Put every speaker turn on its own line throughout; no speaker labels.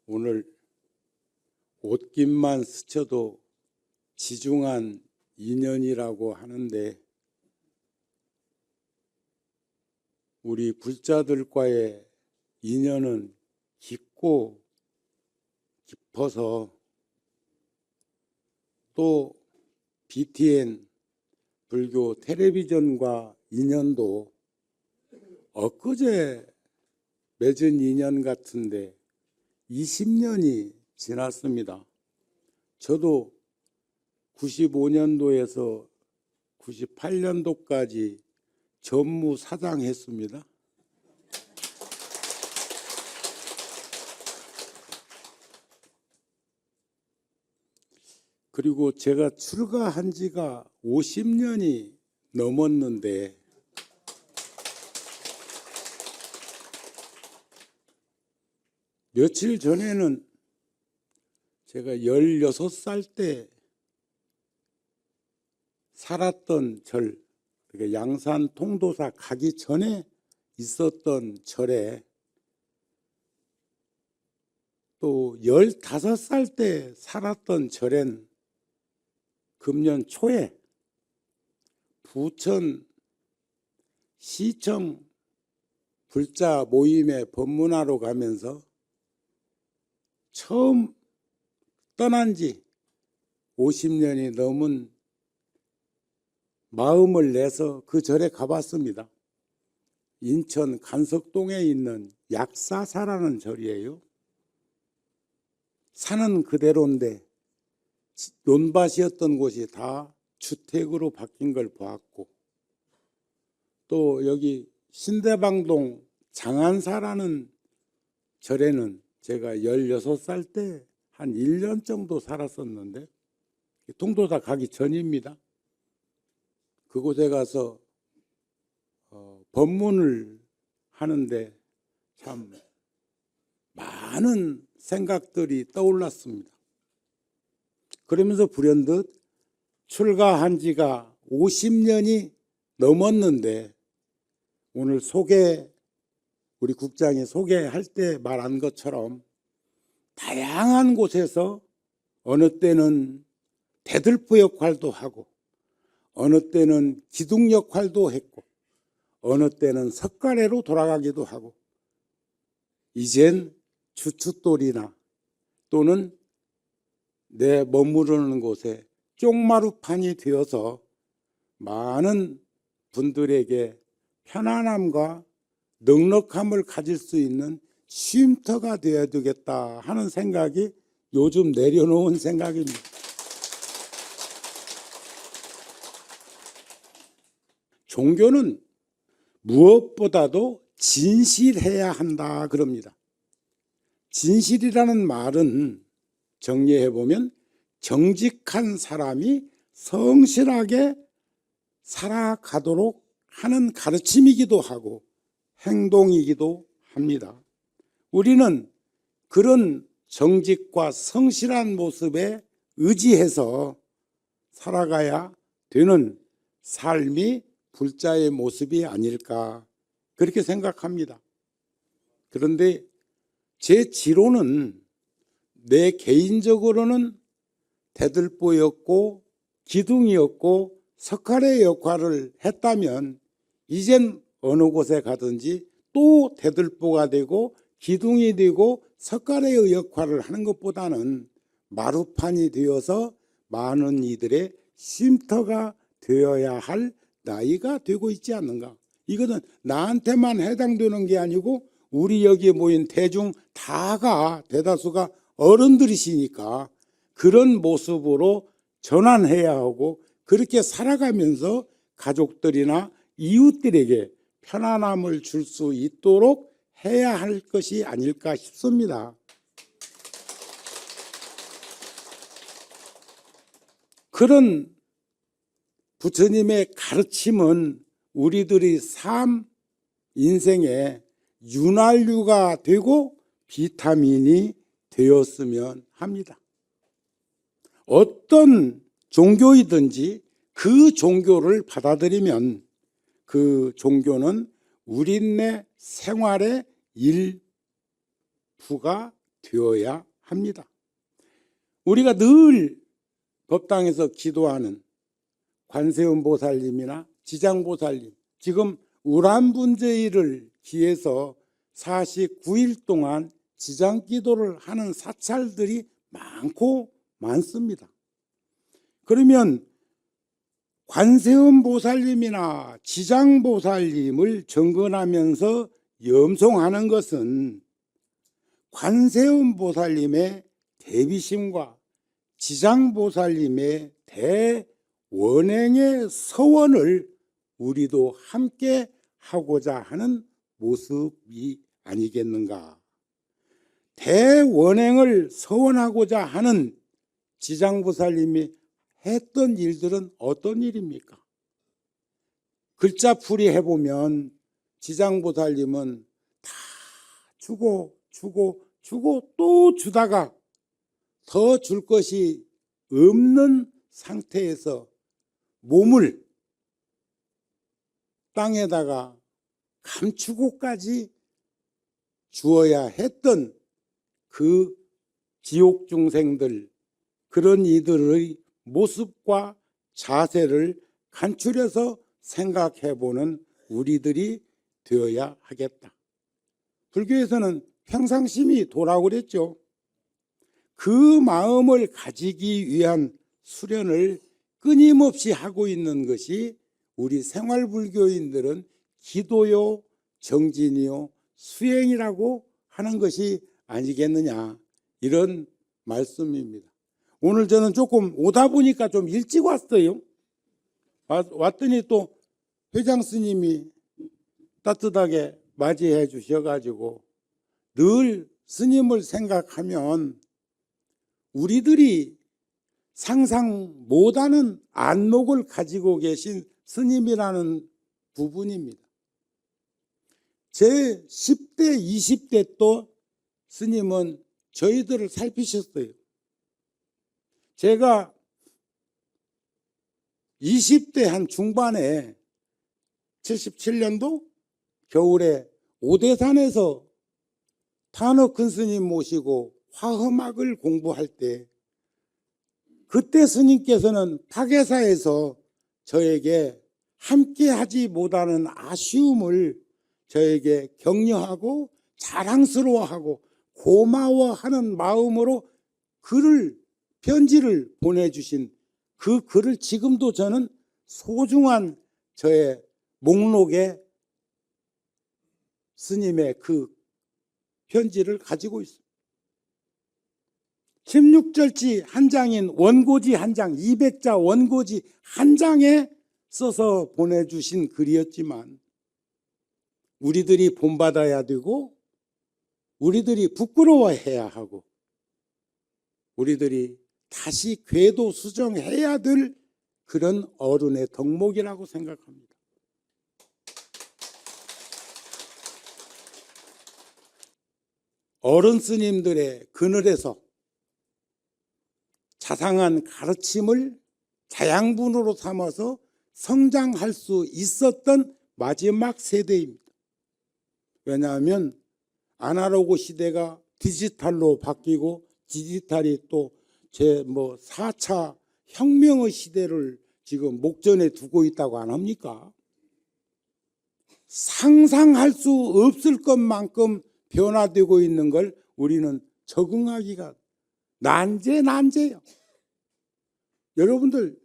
오늘 옷깃만 스쳐도 지중한 인연이라고 하는데 우리 불자들과의 인연은 깊고 깊어서 또 BTN 불교 텔레비전과 인연도 엊그제 맺은 인연 같은데 20년이 지났습니다. 저도 95년도에서 98년도까지 전무사장 했습니다. 그리고 제가 출가한 지가 50년이 넘었는데 며칠 전에는 제가 16살 때 살았던 절, 그러니까 양산 통도사 가기 전에 있었던 절에 또 15살 때 살았던 절엔 금년 초에 부천 시청 불자 모임에 법문하러 가면서 처음 떠난 지 50년이 넘은 마음을 내서 그 절에 가봤습니다. 인천 간석동에 있는 약사사라는 절이에요. 산은 그대로인데 논밭이었던 곳이 다 주택으로 바뀐 걸 보았고, 또 여기 신대방동 장안사라는 절에는 제가 16살 때 한 1년 정도 살았었는데, 통도사 가기 전입니다. 그곳에 가서 법문을 하는데 참 많은 생각들이 떠올랐습니다. 그러면서 불현듯 출가한 지가 50년이 넘었는데 오늘 우리 국장이 소개할 때 말한 것처럼 다양한 곳에서 어느 때는 대들보 역할도 하고 어느 때는 기둥 역할도 했고 어느 때는 석가래로 돌아가기도 하고 이젠 주춧돌이나 또는 내 머무르는 곳에 쪽마루판이 되어서 많은 분들에게 편안함과 넉넉함을 가질 수 있는 쉼터가 되어야 되겠다 하는 생각이 요즘 내려놓은 생각입니다. 종교는 무엇보다도 진실해야 한다 그럽니다. 진실이라는 말은 정리해보면 정직한 사람이 성실하게 살아가도록 하는 가르침이기도 하고 행동이기도 합니다. 우리는 그런 정직과 성실한 모습에 의지해서 살아가야 되는 삶이 불자의 모습이 아닐까 그렇게 생각합니다. 그런데 제 지로는 내 개인적으로는 대들보였고 기둥이었고 석가래 역할을 했다면 이젠 어느 곳에 가든지 또 대들보가 되고 기둥이 되고 석가래의 역할을 하는 것보다는 마루판이 되어서 많은 이들의 쉼터가 되어야 할 나이가 되고 있지 않는가. 이것은 나한테만 해당되는 게 아니고 우리 여기에 모인 대중 다가 대다수가 어른들이시니까 그런 모습으로 전환해야 하고 그렇게 살아가면서 가족들이나 이웃들에게 편안함을 줄 수 있도록 해야 할 것이 아닐까 싶습니다. 그런 부처님의 가르침은 우리들이 삶 인생에 윤활유가 되고 비타민이 되었으면 합니다. 어떤 종교이든지 그 종교를 받아들이면 그 종교는 우리네 생활의 일부가 되어야 합니다. 우리가 늘 법당에서 기도하는 관세음 보살님이나 지장보살님, 지금 우람분제일을 기해서 49일 동안 지장기도를 하는 사찰들이 많고 많습니다. 그러면 관세음 보살님이나 지장보살님을 정근하면서 염송하는 것은 관세음 보살님의 대비심과 지장보살님의 대원행의 서원을 우리도 함께 하고자 하는 모습이 아니겠는가. 대원행을 서원하고자 하는 지장보살님이 했던 일들은 어떤 일입니까? 글자풀이 해보면 지장보살님은 다 주고 또 주다가 더 줄 것이 없는 상태에서 몸을 땅에다가 감추고까지 주어야 했던 그 지옥 중생들, 그런 이들의 모습과 자세를 간추려서 생각해보는 우리들이 되어야 하겠다. 불교에서는 평상심이 도라고 그랬죠. 그 마음을 가지기 위한 수련을 끊임없이 하고 있는 것이 우리 생활불교인들은 기도요, 정진이요, 수행이라고 하는 것이 아니겠느냐, 이런 말씀입니다. 오늘 저는 조금 오다 보니까 좀 일찍 왔어요. 왔더니 또 회장 스님이 따뜻하게 맞이해 주셔가지고, 늘 스님을 생각하면 우리들이 상상 못하는 안목을 가지고 계신 스님이라는 부분입니다. 제 10대, 20대 또 스님은 저희들을 살피셨어요. 제가 20대 한 중반에 77년도 겨울에 오대산에서 탄어 큰 스님 모시고 화엄학을 공부할 때, 그때 스님께서는 파괴사에서 저에게 함께 하지 못하는 아쉬움을 저에게 격려하고 자랑스러워하고 고마워하는 마음으로 편지를 보내주신 그 글을 지금도 저는 소중한 저의 목록에 스님의 그 편지를 가지고 있습니다. 16절지 한 장인 원고지 한 장, 200자 원고지 한 장에 써서 보내주신 글이었지만, 우리들이 본받아야 되고 우리들이 부끄러워해야 하고 우리들이 다시 궤도 수정해야 될 그런 어른의 덕목이라고 생각합니다. 어른 스님들의 그늘에서 자상한 가르침을 자양분으로 삼아서 성장할 수 있었던 마지막 세대입니다. 왜냐하면 아날로그 시대가 디지털로 바뀌고 디지털이 또 제 4차 혁명의 시대를 지금 목전에 두고 있다고 안 합니까? 상상할 수 없을 것만큼 변화되고 있는 걸 우리는 적응하기가 난제예요. 여러분들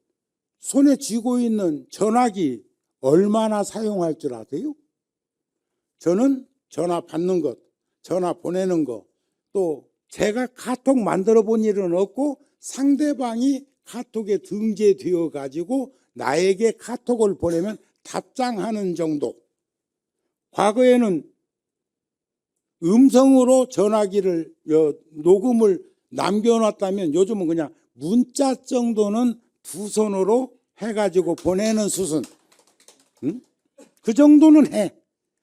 손에 쥐고 있는 전화기 얼마나 사용할 줄 아세요? 저는 전화 받는 것, 전화 보내는 것, 또 제가 카톡 만들어 본 일은 없고 상대방이 카톡에 등재되어 가지고 나에게 카톡을 보내면 답장하는 정도. 과거에는 음성으로 전화기를 녹음을 남겨놨다면 요즘은 그냥 문자 정도는 두 손으로 해가지고 보내는 수준. 그 정도는 해.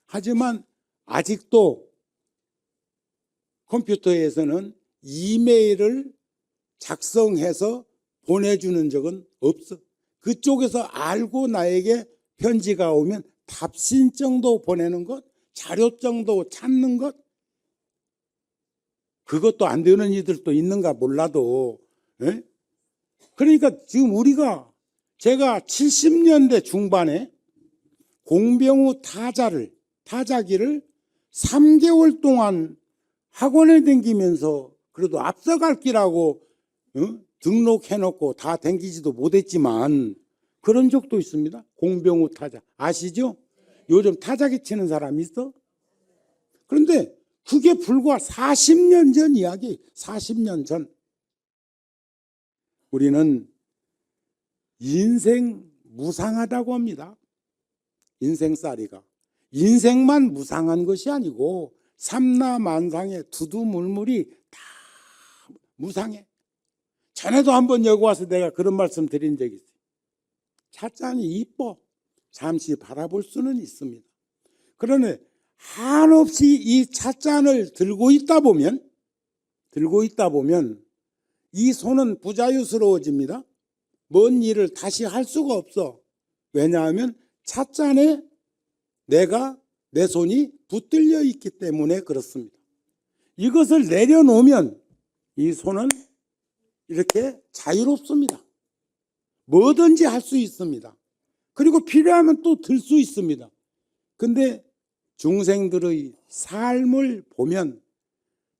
하지만 아직도 컴퓨터에서는 이메일을 작성해서 보내주는 적은 없어. 그쪽에서 알고 나에게 편지가 오면 답신 정도 보내는 것, 자료 정도 찾는 것, 그것도 안 되는 이들도 있는가 몰라도. 예? 그러니까 지금 제가 70년대 중반에 공병우 타자기를 3개월 동안 학원에 다니면서 그래도 앞서갈 기라고 등록해놓고 다 다니지도 못했지만 그런 적도 있습니다. 공병우 타자 아시죠? 요즘 타자기 치는 사람 있어? 그런데 그게 불과 40년 전 이야기. 40년 전. 우리는 인생 무상하다고 합니다. 인생살이가. 인생만 무상한 것이 아니고 삼라만상의 두두물물이 다 무상해. 전에도 한번 여기 와서 내가 그런 말씀 드린 적이 있어요. 찻잔이 이뻐. 잠시 바라볼 수는 있습니다. 그러나 한없이 이 찻잔을 들고 있다 보면 이 손은 부자유스러워집니다. 먼 일을 다시 할 수가 없어. 왜냐하면 찻잔에 내 손이 붙들려 있기 때문에 그렇습니다. 이것을 내려놓으면 이 손은 이렇게 자유롭습니다. 뭐든지 할 수 있습니다. 그리고 필요하면 또 들 수 있습니다. 근데 중생들의 삶을 보면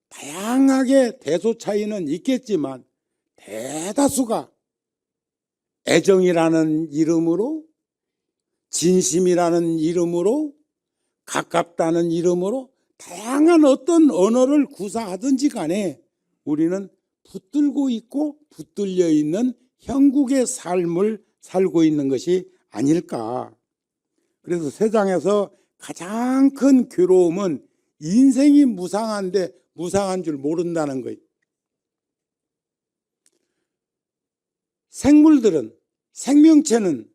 다양하게 대소 차이는 있겠지만 대다수가 애정이라는 이름으로, 진심이라는 이름으로, 가깝다는 이름으로 다양한 어떤 언어를 구사하든지 간에 우리는 붙들고 있고 붙들려 있는 형국의 삶을 살고 있는 것이 아닐까. 그래서 세상에서 가장 큰 괴로움은 인생이 무상한데 무상한 줄 모른다는 거예요. 생명체는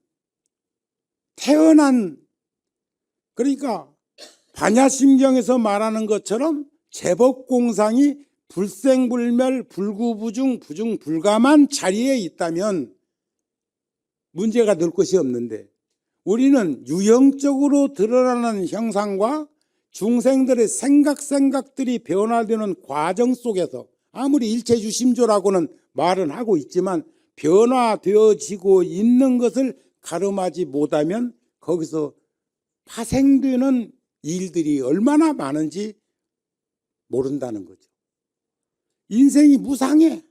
그러니까 반야심경에서 말하는 것처럼 제법공상이 불생불멸 불구부중 부중불감한 자리에 있다면 문제가 될 것이 없는데 우리는 유형적으로 드러나는 형상과 중생들의 생각들이 변화되는 과정 속에서 아무리 일체주심조라고는 말은 하고 있지만 변화되어지고 있는 것을 가름하지 못하면 거기서 파생되는 일들이 얼마나 많은지 모른다는 거죠. 인생이 무상해.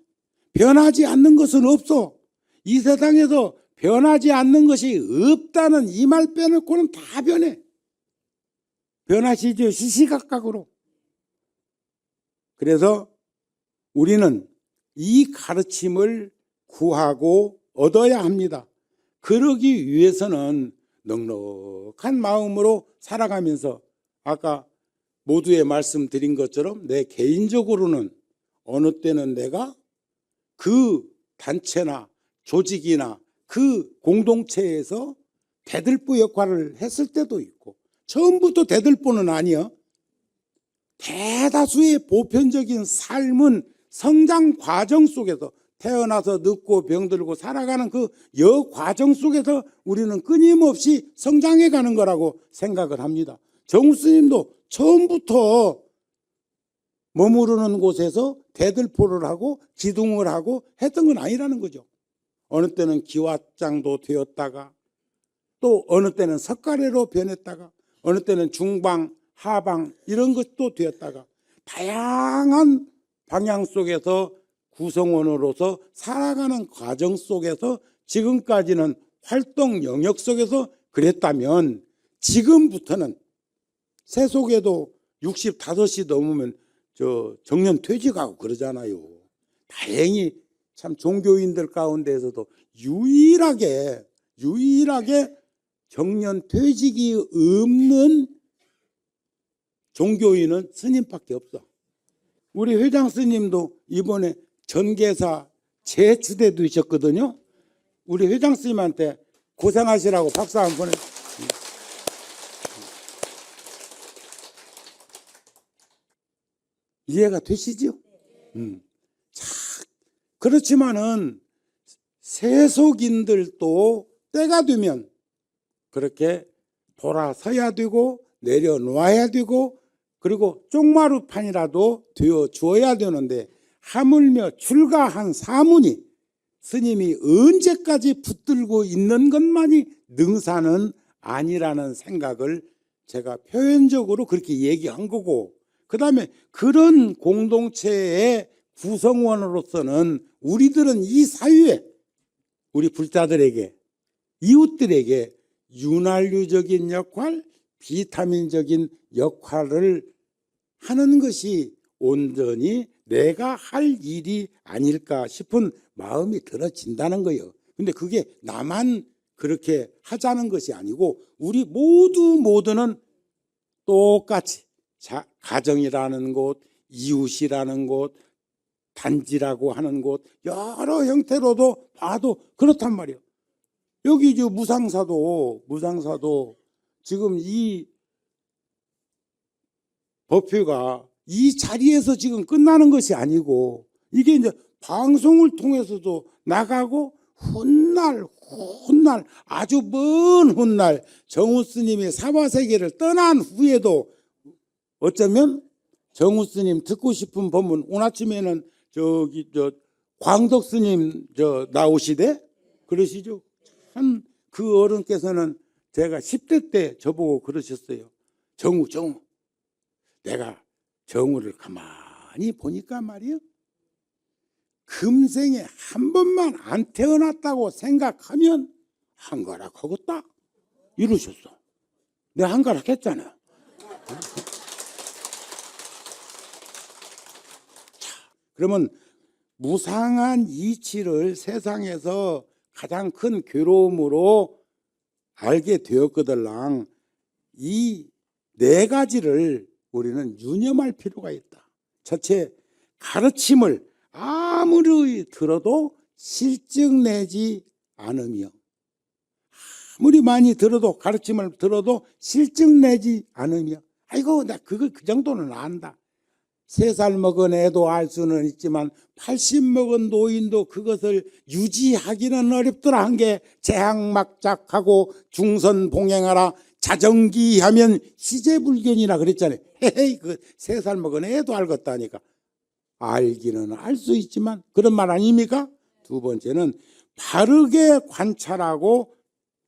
변하지 않는 것은 없어. 이 세상에서 변하지 않는 것이 없다는 이 말 빼놓고는 다 변해. 변하시죠. 시시각각으로. 그래서 우리는 이 가르침을 구하고 얻어야 합니다. 그러기 위해서는 넉넉한 마음으로 살아가면서 아까 모두에 말씀드린 것처럼 내 개인적으로는 어느 때는 내가 그 단체나 조직이나 그 공동체에서 대들보 역할을 했을 때도 있고 처음부터 대들보는 아니야. 대다수의 보편적인 삶은 성장 과정 속에서 태어나서 늙고 병들고 살아가는 그 여과정 속에서 우리는 끊임없이 성장해 가는 거라고 생각을 합니다. 정우 스님도 처음부터 머무르는 곳에서 대들보를 하고 기둥을 하고 했던 건 아니라는 거죠. 어느 때는 기왓장도 되었다가 또 어느 때는 석가래로 변했다가 어느 때는 중방, 하방 이런 것도 되었다가 다양한 방향 속에서 구성원으로서 살아가는 과정 속에서 지금까지는 활동 영역 속에서 그랬다면 지금부터는 세속에도 65이 넘으면 정년 퇴직하고 그러잖아요. 다행히 참 종교인들 가운데에서도 유일하게 정년 퇴직이 없는 종교인은 스님밖에 없어. 우리 회장 스님도 이번에 전계사 재추대 되셨거든요. 우리 회장 스님한테 고생하시라고 박수 한번 보내. 이해가 되시죠? 자, 그렇지만은 세속인들도 때가 되면 그렇게 돌아서야 되고 내려놓아야 되고 그리고 쪽마루판이라도 되어 주어야 되는데 하물며 출가한 사문이 스님이 언제까지 붙들고 있는 것만이 능사는 아니라는 생각을 제가 표현적으로 그렇게 얘기한 거고, 그 다음에 그런 공동체의 구성원으로서는 우리들은 이 사회에 우리 불자들에게, 이웃들에게 윤활유적인 역할, 비타민적인 역할을 하는 것이 온전히 내가 할 일이 아닐까 싶은 마음이 들어진다는 거예요. 근데 그게 나만 그렇게 하자는 것이 아니고 우리 모두는 똑같이 가정이라는 곳, 이웃이라는 곳, 단지라고 하는 곳, 여러 형태로도 봐도 그렇단 말이에요. 여기 저 무상사도 지금 이 법회가 이 자리에서 지금 끝나는 것이 아니고 이게 이제 방송을 통해서도 나가고 훗날 아주 먼 훗날 정우 스님이 사바세계를 떠난 후에도 어쩌면 정우 스님 듣고 싶은 법문, 오늘 아침에는 광덕 스님 나오시대 그러시죠. 참 그 어른께서는 제가 10대 때 저보고 그러셨어요. 정우 내가 정우를 가만히 보니까 말이요, 금생에 한 번만 안 태어났다고 생각하면 한가락 하겠다 이러셨어. 내가 한가락 했잖아. 그러면 무상한 이치를 세상에서 가장 큰 괴로움으로 알게 되었거들랑 이 네 가지를 우리는 유념할 필요가 있다. 첫째, 가르침을 아무리 들어도 실증 내지 않으며, 아무리 많이 들어도 가르침을 들어도 실증 내지 않으며, 아이고 나 그걸 그 정도는 안다. 3살 먹은 애도 알 수는 있지만 80 먹은 노인도 그것을 유지하기는 어렵더라 한 게 재앙막작하고 중선봉행하라 자정기하면 시제불견이라 그랬잖아요. 헤헤이, 그 3살 먹은 애도 알겠다니까. 알기는 알 수 있지만 그런 말 아닙니까? 두 번째는 바르게 관찰하고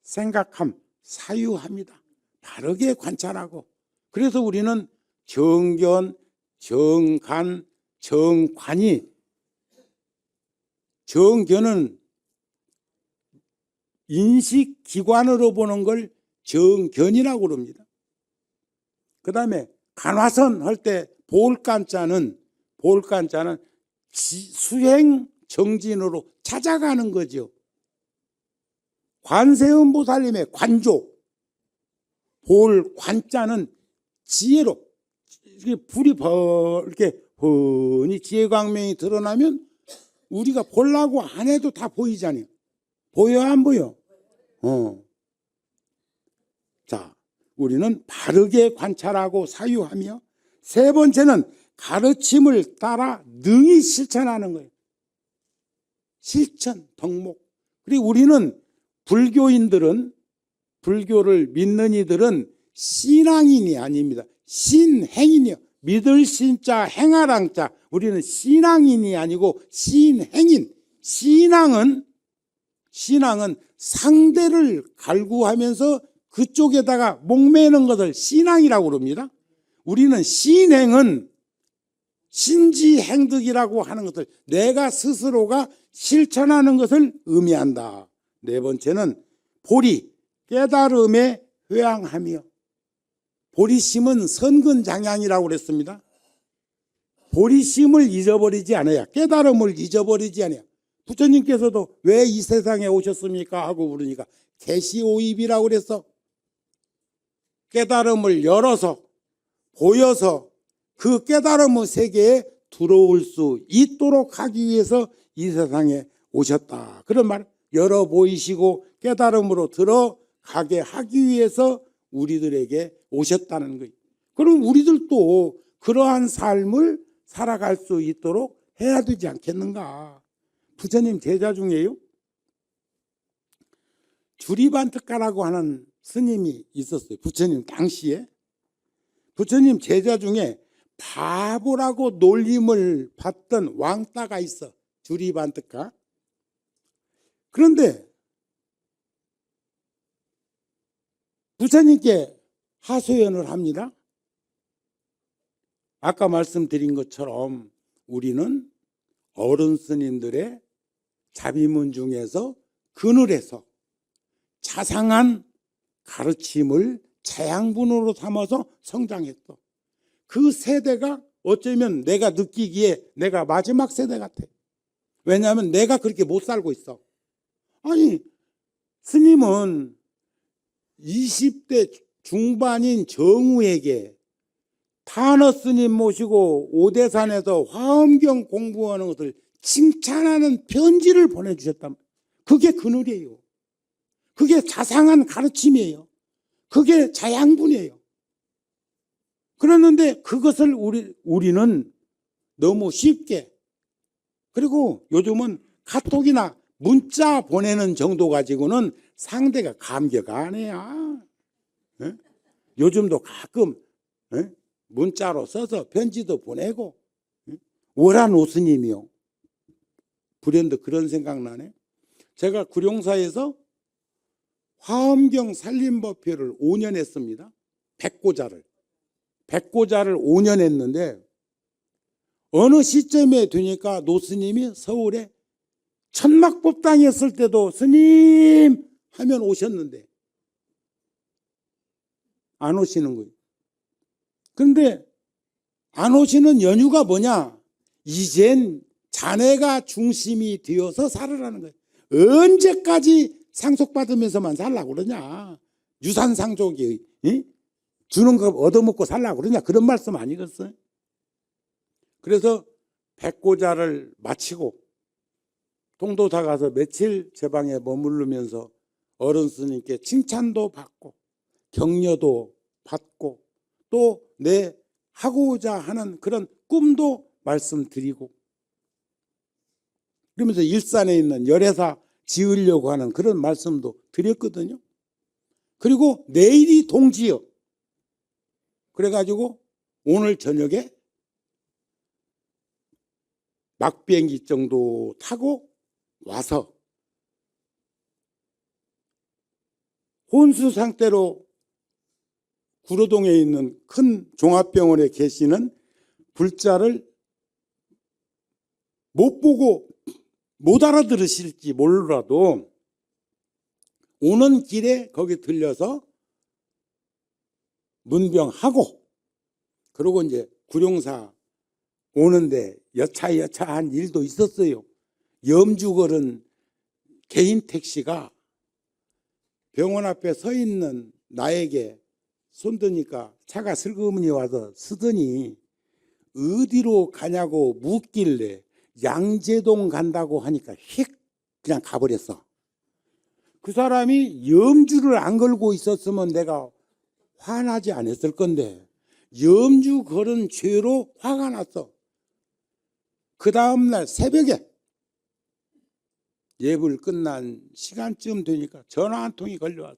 생각함, 사유합니다. 바르게 관찰하고. 그래서 우리는 정견, 정간, 정관이, 정견은 인식기관으로 보는 걸 정견이라고 그럽니다. 그 다음에 간화선 할 때 볼간자는 수행 정진으로 찾아가는 거죠. 관세음보살님의 관조, 볼관자는 지혜로, 불이 이렇게 훤히 지혜광명이 드러나면 우리가 보려고 안 해도 다 보이잖아요. 보여 안 보여? 자, 우리는 바르게 관찰하고 사유하며, 세 번째는 가르침을 따라 능히 실천하는 거예요. 실천, 덕목. 그리고 우리는 불교를 믿는 이들은 신앙인이 아닙니다. 신행인이요. 믿을 신자, 행하랑자. 우리는 신앙인이 아니고 신행인. 신앙은 상대를 갈구하면서 그쪽에다가 목매는 것을 신앙이라고 그럽니다. 우리는 신행은 신지행득이라고 하는 것을 내가 스스로가 실천하는 것을 의미한다. 네 번째는 보리, 깨달음에 회항하며, 보리심은 선근장향이라고 그랬습니다. 보리심을 잊어버리지 않아야, 깨달음을 잊어버리지 않아야. 부처님께서도 왜 이 세상에 오셨습니까? 하고 물으니까 계시오입이라고 그랬어. 깨달음을 열어서, 보여서 그 깨달음의 세계에 들어올 수 있도록 하기 위해서 이 세상에 오셨다. 그런 말, 열어 보이시고 깨달음으로 들어가게 하기 위해서 우리들에게 오셨다는 거예요. 그럼 우리들도 그러한 삶을 살아갈 수 있도록 해야 되지 않겠는가? 부처님 제자 중에요, 주리반특가라고 하는 스님이 있었어요. 부처님 당시에. 부처님 제자 중에 바보라고 놀림을 받던 왕따가 있어. 주리반득가. 그런데 부처님께 하소연을 합니다. 아까 말씀드린 것처럼 우리는 어른 스님들의 자비문 중에서 그늘에서 자상한 가르침을 자양분으로 삼아서 성장했어. 그 세대가 어쩌면 내가 느끼기에 내가 마지막 세대 같아. 왜냐하면 내가 그렇게 못 살고 있어. 아니, 스님은 20대 중반인 정우에게 탄어 스님 모시고 오대산에서 화엄경 공부하는 것을 칭찬하는 편지를 보내주셨단 말이에요. 그게 그늘이에요. 그게 자상한 가르침이에요. 그게 자양분이에요. 그랬는데 그것을 우리는 너무 쉽게, 그리고 요즘은 카톡이나 문자 보내는 정도 가지고는 상대가 감격 안 해요. 예? 요즘도 가끔 문자로 써서 편지도 보내고. 월한 오스님이요. 불현듯 그런 생각 나네. 제가 구룡사에서 화엄경 살림법회를 5년 했습니다. 백고자를 5년 했는데 어느 시점에 되니까 노스님이 서울에 천막법당이었을 때도 스님 하면 오셨는데 안 오시는 거예요. 그런데 안 오시는 연유가 뭐냐? 이젠 자네가 중심이 되어서 살으라는 거예요. 언제까지 상속받으면서만 살라고 그러냐? 유산상속이 주는 거 얻어먹고 살라고 그러냐? 그런 말씀 아니겠어요? 그래서 백고자를 마치고 통도사 가서 며칠 제 방에 머무르면서 어른 스님께 칭찬도 받고 격려도 받고 또 내 하고자 하는 그런 꿈도 말씀드리고, 그러면서 일산에 있는 열애사 지으려고 하는 그런 말씀도 드렸거든요. 그리고 내일이 동지요. 그래가지고 오늘 저녁에 막비행기 정도 타고 와서 혼수 상태로 구로동에 있는 큰 종합병원에 계시는 불자를 못 보고 못 알아들으실지 몰라도 오는 길에 거기 들려서 문병하고, 그리고 이제 구룡사 오는데 여차한 일도 있었어요. 염주 걸은 개인 택시가 병원 앞에 서 있는 나에게 손드니까 차가 슬그머니 와서 쓰더니 어디로 가냐고 묻길래 양재동 간다고 하니까 휙 그냥 가버렸어. 그 사람이 염주를 안 걸고 있었으면 내가 화나지 않았을 건데 염주 걸은 죄로 화가 났어. 그 다음날 새벽에 예불 끝난 시간쯤 되니까 전화 한 통이 걸려왔어.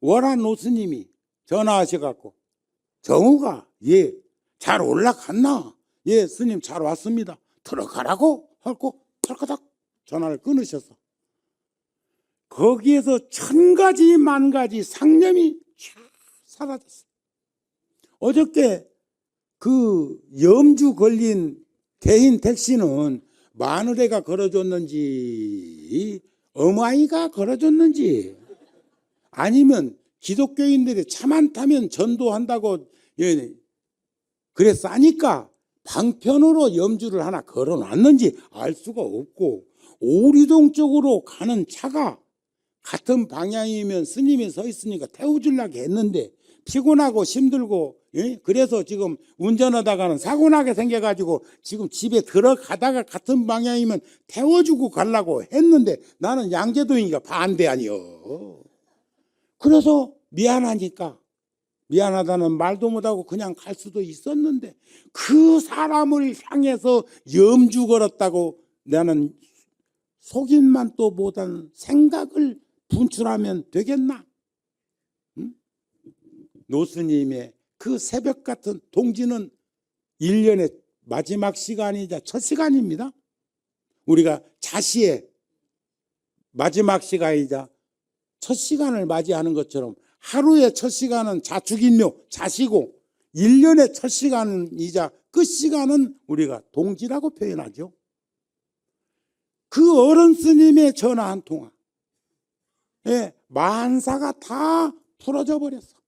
월한 노스님이 전화하셔갖고 정우가 잘 올라갔나? 예, 스님 잘 왔습니다. 들어가라고 하고 털커덕 전화를 끊으셨어. 거기에서 천가지 만가지 상념이 쫙 사라졌어. 어저께 그 염주 걸린 개인 택시는 마누라가 걸어줬는지 어머니가 걸어줬는지 아니면 기독교인들이 차만 타면 전도한다고 그랬으니까 방편으로 염주를 하나 걸어놨는지 알 수가 없고, 오리동 쪽으로 가는 차가 같은 방향이면 스님이 서 있으니까 태워주려고 했는데 피곤하고 힘들고, 그래서 지금 운전하다가는 사고 나게 생겨가지고 지금 집에 들어가다가 같은 방향이면 태워주고 가려고 했는데 나는 양재동이니까 반대 아니요. 그래서 미안하다는 말도 못하고 그냥 갈 수도 있었는데 그 사람을 향해서 염주 걸었다고 나는 속인만 또 못한 생각을 분출하면 되겠나? 노스님의 그 새벽 같은 동지는 1년의 마지막 시간이자 첫 시간입니다. 우리가 자시의 마지막 시간이자 첫 시간을 맞이하는 것처럼 하루의 첫 시간은 자축인묘, 자시고 1년의 첫 시간이자 끝 시간은 우리가 동지라고 표현하죠. 그 어른 스님의 전화 한 통화, 만사가 다 풀어져 버렸어.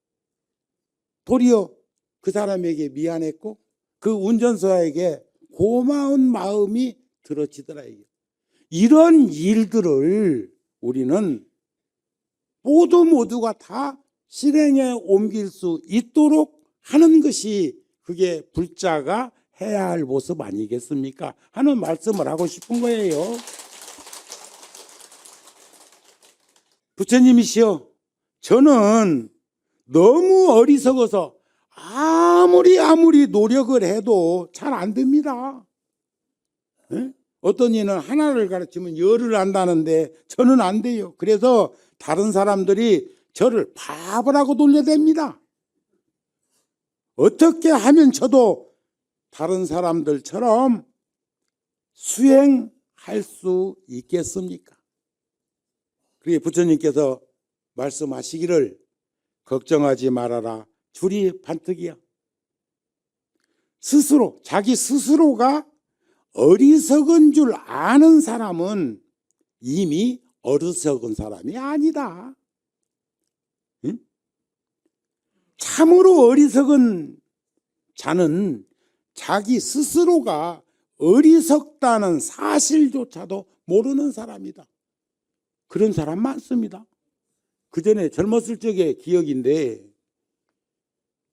도리어 그 사람에게 미안했고 그 운전사에게 고마운 마음이 들어지더라. 이런 일들을 우리는 모두가 다 실행에 옮길 수 있도록 하는 것이 그게 불자가 해야 할 모습 아니겠습니까? 하는 말씀을 하고 싶은 거예요. 부처님이시여, 저는 너무 어리석어서 아무리 노력을 해도 잘 안 됩니다. 네? 어떤 이는 하나를 가르치면 열을 안다는데 저는 안 돼요. 그래서 다른 사람들이 저를 바보라고 놀려댑니다. 어떻게 하면 저도 다른 사람들처럼 수행할 수 있겠습니까? 그리고 부처님께서 말씀하시기를 걱정하지 말아라. 줄이 반뜩이야. 스스로, 자기 스스로가 어리석은 줄 아는 사람은 이미 어리석은 사람이 아니다. 응? 참으로 어리석은 자는 자기 스스로가 어리석다는 사실조차도 모르는 사람이다. 그런 사람 많습니다. 그 전에 젊었을 적의 기억인데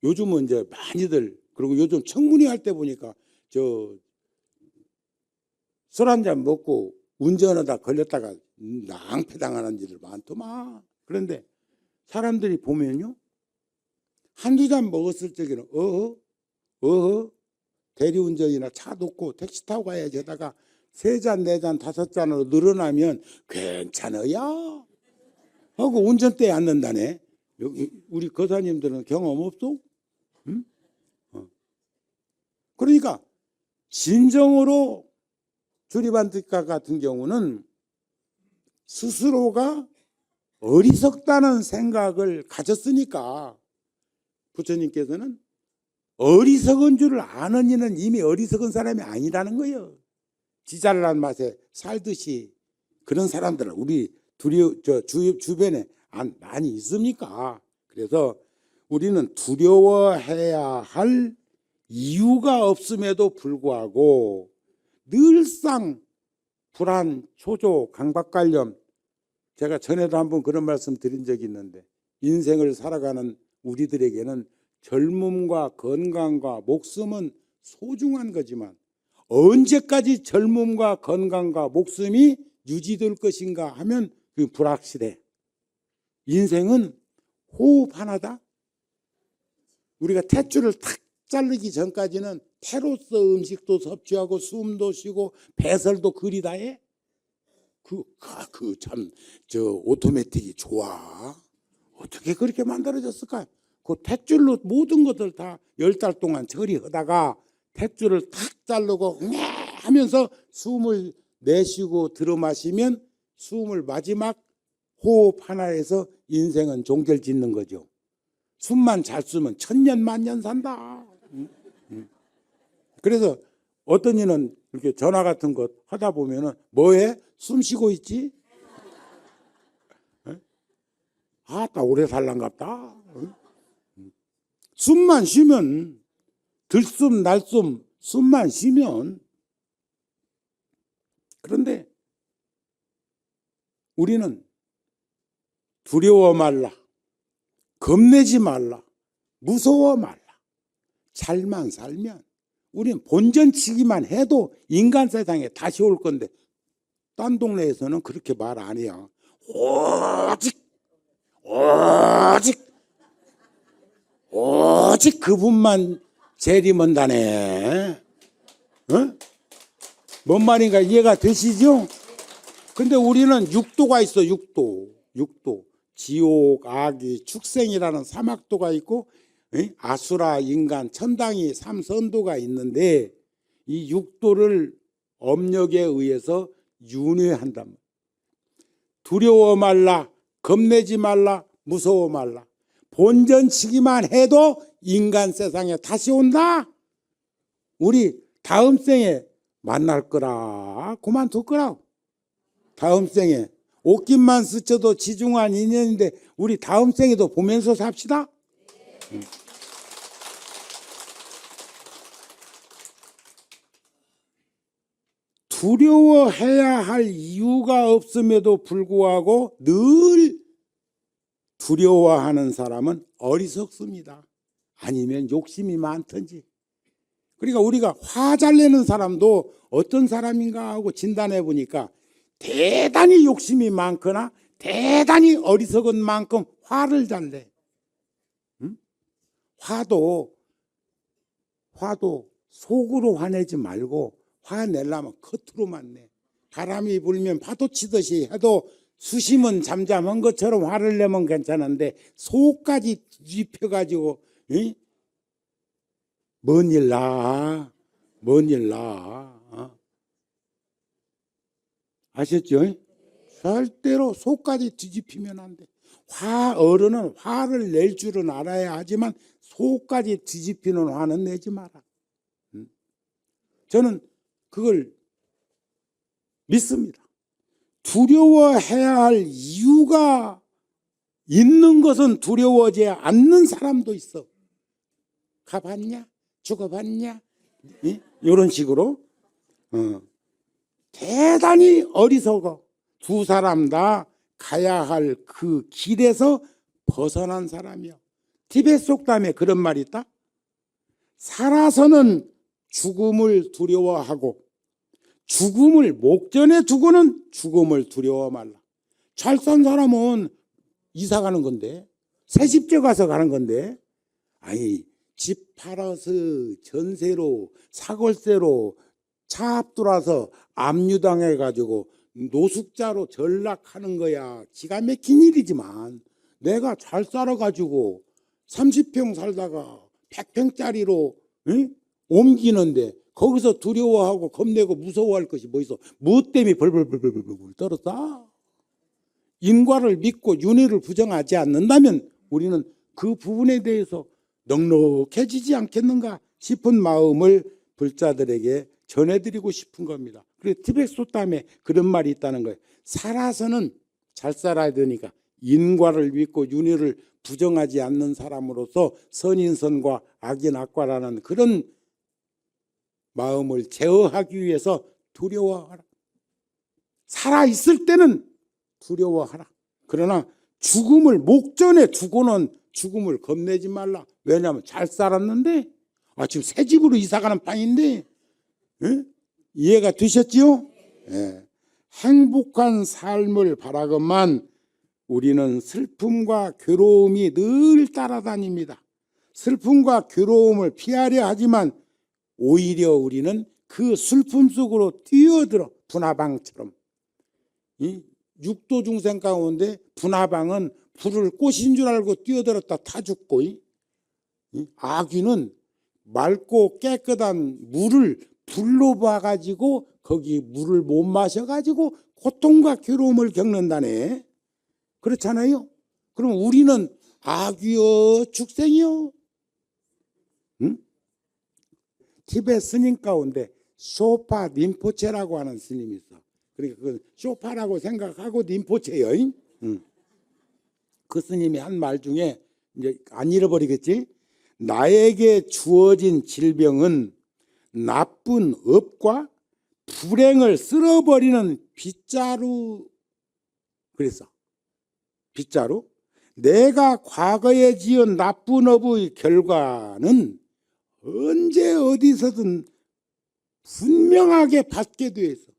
요즘은 이제 많이들, 그리고 요즘 청문회 할 때 보니까 술 한잔 먹고 운전하다 걸렸다가 낭패당하는 일들 많더만. 그런데 사람들이 보면요, 한두 잔 먹었을 적에는 대리운전이나 차 놓고 택시 타고 가야지 하다가 3잔, 4잔, 5잔으로 늘어나면 괜찮아요 하고 운전대에 앉는다네. 우리 거사님들은 경험 없어? 응? 그러니까 진정으로 주리반득가 같은 경우는 스스로가 어리석다는 생각을 가졌으니까 부처님께서는 어리석은 줄을 아는 이는 이미 어리석은 사람이 아니라는 거예요. 지잘난 맛에 살듯이 그런 사람들은 우리 주변에 많이 있습니까? 그래서 우리는 두려워해야 할 이유가 없음에도 불구하고 늘상 불안, 초조, 강박관념, 제가 전에도 한번 그런 말씀 드린 적이 있는데 인생을 살아가는 우리들에게는 젊음과 건강과 목숨은 소중한 거지만 언제까지 젊음과 건강과 목숨이 유지될 것인가 하면 그 불확실해. 인생은 호흡 하나다. 우리가 탯줄을 탁 자르기 전까지는 태로서 음식도 섭취하고 숨도 쉬고 배설도 그리다 해. 오토매틱이 좋아. 어떻게 그렇게 만들어졌을까? 그 탯줄로 모든 것을 다 10달 동안 처리하다가 탯줄을 탁 자르고 하면서 숨을 내쉬고 들어마시면 숨을 마지막 호흡 하나에서 인생은 종결 짓는 거죠. 숨만 잘 쓰면 1000년 만년 산다. 그래서 어떤 이는 이렇게 전화 같은 것 하다 보면은 뭐해? 숨 쉬고 있지? 아따 오래 살란갑다. 숨만 쉬면 들숨 날숨 숨만 쉬면. 그런데 우리는 두려워 말라, 겁내지 말라, 무서워 말라. 잘만 살면 우리는 본전치기만 해도 인간 세상에 다시 올 건데 딴 동네에서는 그렇게 말 안 해요. 오직 그분만 재림한다네. 뭔 말인가 이해가 되시죠? 근데 우리는 육도가 있어. 육도. 지옥, 악이, 축생이라는 사막도가 있고 아수라, 인간, 천당이 삼선도가 있는데 이 육도를 업력에 의해서 윤회한단. 두려워 말라, 겁내지 말라, 무서워 말라. 본전치기만 해도 인간 세상에 다시 온다. 우리 다음 생에 만날 거라. 그만둘 거라. 다음 생에 옷깃만 스쳐도 지중한 인연인데 우리 다음 생에도 보면서 삽시다. 두려워해야 할 이유가 없음에도 불구하고 늘 두려워하는 사람은 어리석습니다. 아니면 욕심이 많든지. 그러니까 우리가 화 잘 내는 사람도 어떤 사람인가 하고 진단해 보니까 대단히 욕심이 많거나 대단히 어리석은 만큼 화를 잘 내. 화도 속으로 화내지 말고 화내려면 겉으로만 내. 바람이 불면 파도 치듯이 해도 수심은 잠잠한 것처럼 화를 내면 괜찮은데 속까지 뒤집혀가지고 뭔 일 나? 아셨죠? 절대로 속까지 뒤집히면 안 돼. 어른은 화를 낼 줄은 알아야 하지만 속까지 뒤집히는 화는 내지 마라. 저는 그걸 믿습니다. 두려워해야 할 이유가 있는 것은 두려워하지 않는 사람도 있어. 가봤냐? 죽어봤냐? 이런 식으로 대단히 어리석어. 두 사람 다 가야 할 그 길에서 벗어난 사람이야. 티베트 속담에 그런 말이 있다. 살아서는 죽음을 두려워하고 죽음을 목전에 두고는 죽음을 두려워 말라. 잘 산 사람은 이사 가는 건데, 새집째 가서 가는 건데, 아니 집 팔아서 전세로 사골세로 차 앞돌아서 압류당해가지고 노숙자로 전락하는 거야. 기가 막힌 일이지만 내가 잘 살아가지고 30평 살다가 100평짜리로 옮기는데 거기서 두려워하고 겁내고 무서워할 것이 뭐 있어? 무엇 때문에 벌벌벌벌벌 떨었다? 인과를 믿고 윤회를 부정하지 않는다면 우리는 그 부분에 대해서 넉넉해지지 않겠는가 싶은 마음을 불자들에게 전해드리고 싶은 겁니다. 그리고 티베트 속담에 그런 말이 있다는 거예요. 살아서는 잘 살아야 되니까 인과를 믿고 윤회를 부정하지 않는 사람으로서 선인선과 악인악과라는 그런 마음을 제어하기 위해서 두려워하라. 살아있을 때는 두려워하라. 그러나 죽음을 목전에 두고는 죽음을 겁내지 말라. 왜냐하면 잘 살았는데 지금 새 집으로 이사가는 판인데 이해가 되셨지요? 행복한 삶을 바라건만 우리는 슬픔과 괴로움이 늘 따라다닙니다. 슬픔과 괴로움을 피하려 하지만 오히려 우리는 그 슬픔 속으로 뛰어들어. 분화방처럼. 이 육도 중생 가운데 분화방은 불을 꽃인 줄 알고 뛰어들었다 타 죽고, 아귀는 맑고 깨끗한 물을 불로 봐가지고 거기 물을 못 마셔가지고 고통과 괴로움을 겪는다네. 그렇잖아요. 그럼 우리는 아귀여 축생이요. 티베트 스님 가운데 쇼파 림포체라고 하는 스님이 있어. 그러니까 그 쇼파라고 생각하고 림포체요. 그 스님이 한 말 중에 이제 안 잃어버리겠지. 나에게 주어진 질병은 나쁜 업과 불행을 쓸어버리는 빗자루. 그랬어. 빗자루. 내가 과거에 지은 나쁜 업의 결과는 언제 어디서든 분명하게 받게 돼 있어.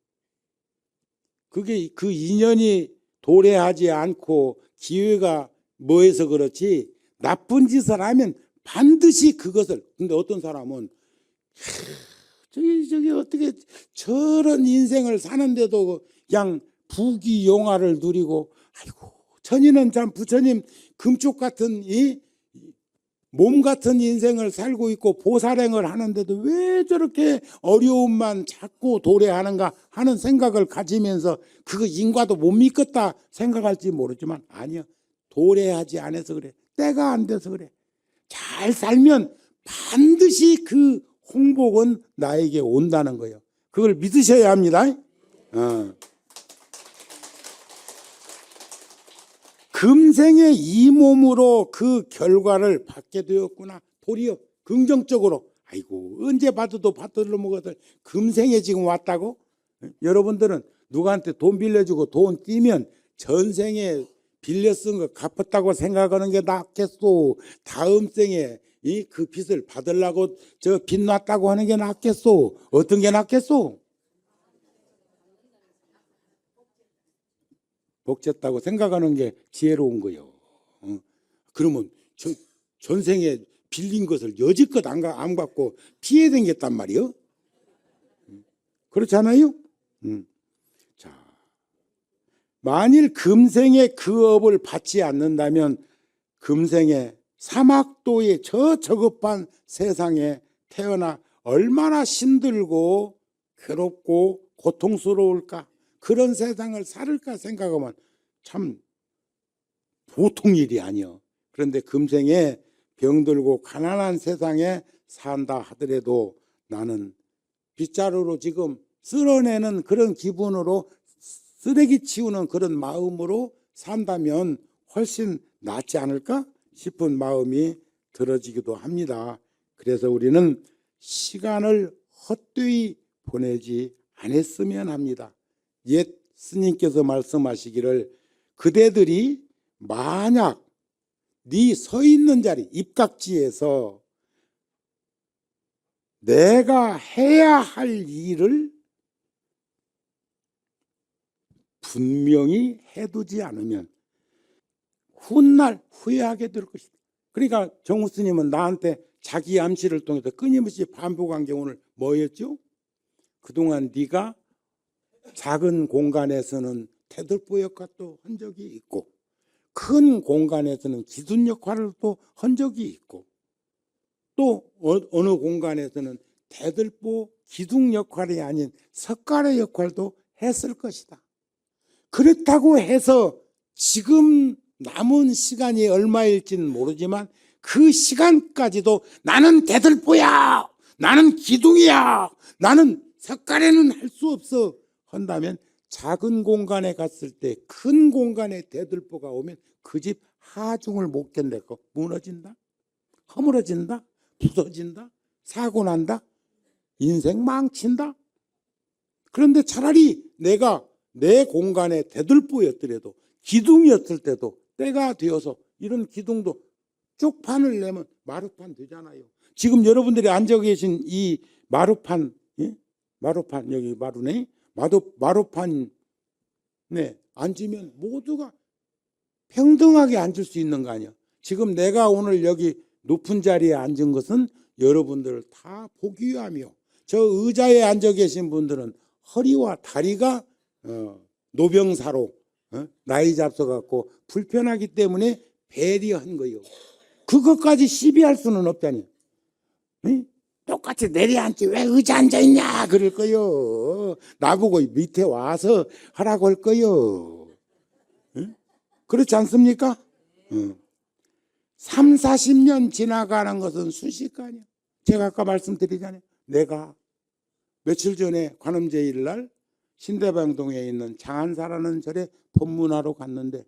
그게 그 인연이 도래하지 않고 기회가 뭐해서 그렇지, 나쁜 짓을 하면 반드시 그것을. 근데 어떤 사람은 저기 어떻게 저런 인생을 사는데도 그냥 부귀영화를 누리고, 아이고 천인은 참 부처님 금쪽 같은 이 몸 같은 인생을 살고 있고 보살행을 하는데도 왜 저렇게 어려움만 자꾸 도래하는가 하는 생각을 가지면서 그거 인과도 못 믿겠다 생각할지 모르지만 아니야. 도래하지 않아서 그래. 때가 안 돼서 그래. 잘 살면 반드시 그 홍복은 나에게 온다는 거예요. 그걸 믿으셔야 합니다. 금생의 이 몸으로 그 결과를 받게 되었구나. 도리어 긍정적으로 아이고 언제 받아도 받들러 먹어도 금생에 지금 왔다고? 여러분들은 누구한테 돈 빌려주고 돈 띄면 전생에 빌려 쓴 거 갚았다고 생각하는 게 낫겠소? 다음 생에 그 빚을 받으려고 저 빚 놨다고 하는 게 낫겠소? 어떤 게 낫겠소? 복졌다고 생각하는 게 지혜로운 거요. 그러면 전생에 빌린 것을 여지껏 안 갚고 피해 댕겼단 말이요. 그렇잖아요. 자, 만일 금생에 그 업을 받지 않는다면 금생에 사막도의 저 저급한 세상에 태어나 얼마나 힘들고 괴롭고 고통스러울까, 그런 세상을 살을까 생각하면 참 보통 일이 아니요. 그런데 금생에 병들고 가난한 세상에 산다 하더라도 나는 빗자루로 지금 쓸어내는 그런 기분으로 쓰레기 치우는 그런 마음으로 산다면 훨씬 낫지 않을까 싶은 마음이 들어지기도 합니다. 그래서 우리는 시간을 헛되이 보내지 않았으면 합니다. 옛 스님께서 말씀하시기를 그대들이 만약 네 서 있는 자리 입각지에서 내가 해야 할 일을 분명히 해두지 않으면 훗날 후회하게 될 것이다. 그러니까 정우 스님은 나한테 자기 암시를 통해서 끊임없이 반복한 게 오늘 뭐였죠? 그동안 네가 작은 공간에서는 태들보 역할도 한 적이 있고 큰 공간에서는 기준 역할을 또 한 적이 있고 또 어느 공간에서는 대들보 기둥 역할이 아닌 석가래 역할도 했을 것이다. 그렇다고 해서 지금 남은 시간이 얼마일지는 모르지만 그 시간까지도 나는 대들보야, 나는 기둥이야, 나는 석가래는 할 수 없어 한다면 작은 공간에 갔을 때 큰 공간에 대들보가 오면 그 집 하중을 못 견뎌서 무너진다, 허물어진다, 부서진다, 사고 난다, 인생 망친다. 그런데 차라리 내가 내 공간에 대들보였더라도 기둥이었을 때도 때가 되어서 이런 기둥도 쪽판을 내면 마루판 되잖아요. 지금 여러분들이 앉아 계신 이 마루판, 마루판 여기 마루네, 마루판에 앉으면 모두가 평등하게 앉을 수 있는 거 아니야. 지금 내가 오늘 여기 높은 자리에 앉은 것은 여러분들을 다 보기 위함이요. 저 의자에 앉아 계신 분들은 허리와 다리가 노병사로 나이 잡숴갖고 불편하기 때문에 배려한 거예요. 그것까지 시비할 수는 없다니. 똑같이 내려앉지 왜 의자 앉아있냐 그럴 거요. 나보고 밑에 와서 하라고 할 거요. 그렇지 않습니까? 3, 40년 지나가는 것은 순식간이야. 제가 아까 말씀드리잖아요. 내가 며칠 전에 관음제일 날 신대방동에 있는 장안사라는 절에 법문하러 갔는데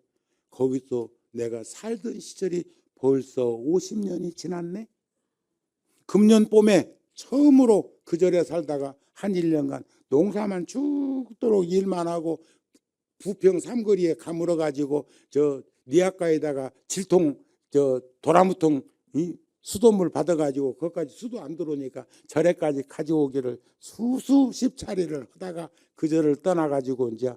거기서 내가 살던 시절이 벌써 50년이 지났네. 금년 봄에 처음으로 그 절에 살다가 한 1년간 농사만 죽도록 일만 하고 부평 삼거리에 가물어 가지고 저 니아가에다가 질통 저 도라무통 수돗물 받아 가지고 거기까지 수도 안 들어오니까 절에까지 가져오기를 수십 차례를 하다가 그 절을 떠나 가지고 이제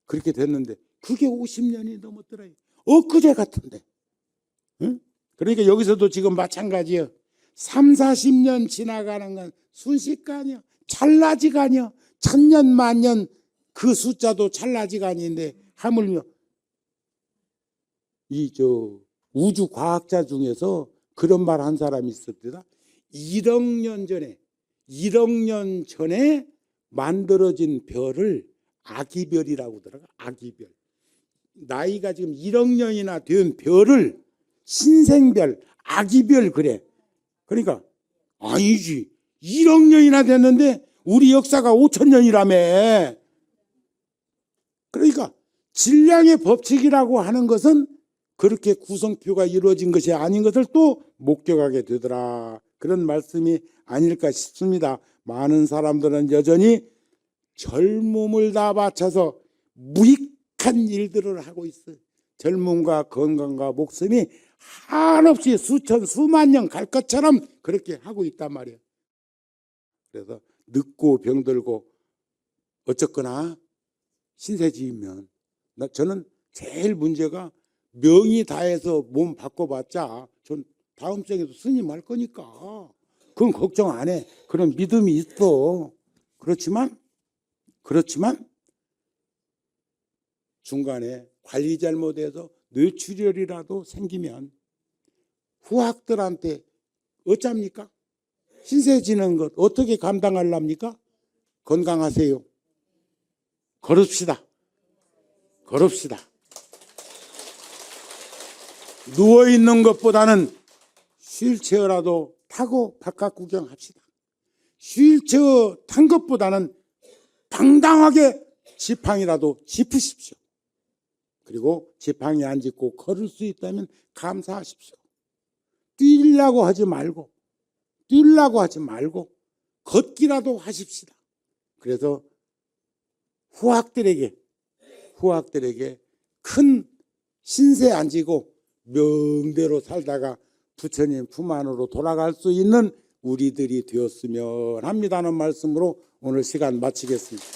그렇게 됐는데 그게 50년이 넘었더라요. 엊그제 같은데. 그러니까 여기서도 지금 마찬가지예요. 3, 40년 지나가는 건 순식간이요. 찰나지간이요. 천년 만년 그 숫자도 찰나지간인데 하물며 이 우주 과학자 중에서 그런 말 한 사람이 있었다. 1억 년 전에 만들어진 별을 아기별이라고 하더라고. 아기별. 나이가 지금 1억 년이나 된 별을 신생별, 아기별 그래. 그러니까 아니지. 1억 년이나 됐는데 우리 역사가 5천 년이라며. 그러니까 질량의 법칙이라고 하는 것은 그렇게 구성표가 이루어진 것이 아닌 것을 또 목격하게 되더라. 그런 말씀이 아닐까 싶습니다. 많은 사람들은 여전히 젊음을 다 바쳐서 무익한 일들을 하고 있어요. 젊음과 건강과 목숨이 한없이 수천 수만 년 갈 것처럼 그렇게 하고 있단 말이에요. 그래서 늙고 병들고 어쨌거나 신세지이면 저는 제일 문제가 명이 다해서 몸 바꿔봤자 전 다음 생에도 스님 할 거니까 그건 걱정 안 해. 그런 믿음이 있어. 그렇지만 중간에 관리 잘못해서 뇌출혈이라도 생기면 후학들한테 어쩝니까? 신세지는 것 어떻게 감당하렵니까? 건강하세요. 걸읍시다. 누워있는 것보다는 휠체어라도 타고 바깥 구경합시다. 휠체어 탄 것보다는 당당하게 지팡이라도 짚으십시오. 그리고 지팡이 안 짚고 걸을 수 있다면 감사하십시오. 뛰려고 하지 말고 걷기라도 하십시다. 그래서 후학들에게 큰 신세 안 지고 명대로 살다가 부처님 품 안으로 돌아갈 수 있는 우리들이 되었으면 합니다는 말씀으로 오늘 시간 마치겠습니다.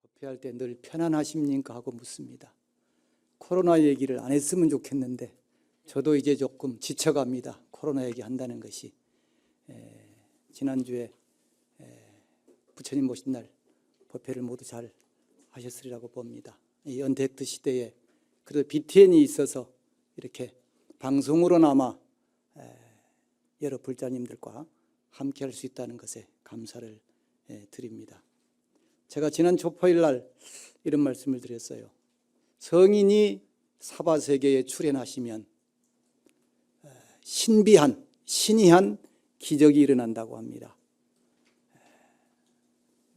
법회할 때 늘 편안하십니까 하고 묻습니다. 코로나 얘기를 안 했으면 좋겠는데 저도 이제 조금 지쳐갑니다. 코로나 얘기 한다는 것이. 지난주에 부처님 모신 날 법회를 모두 잘 하셨으리라고 봅니다. 이 언택트 시대에 그래도 BTN이 있어서 이렇게 방송으로나마 여러 불자님들과 함께 할 수 있다는 것에 감사를 드립니다. 제가 지난 조포일 날 이런 말씀을 드렸어요. 성인이 사바세계에 출현하시면 신이한 기적이 일어난다고 합니다.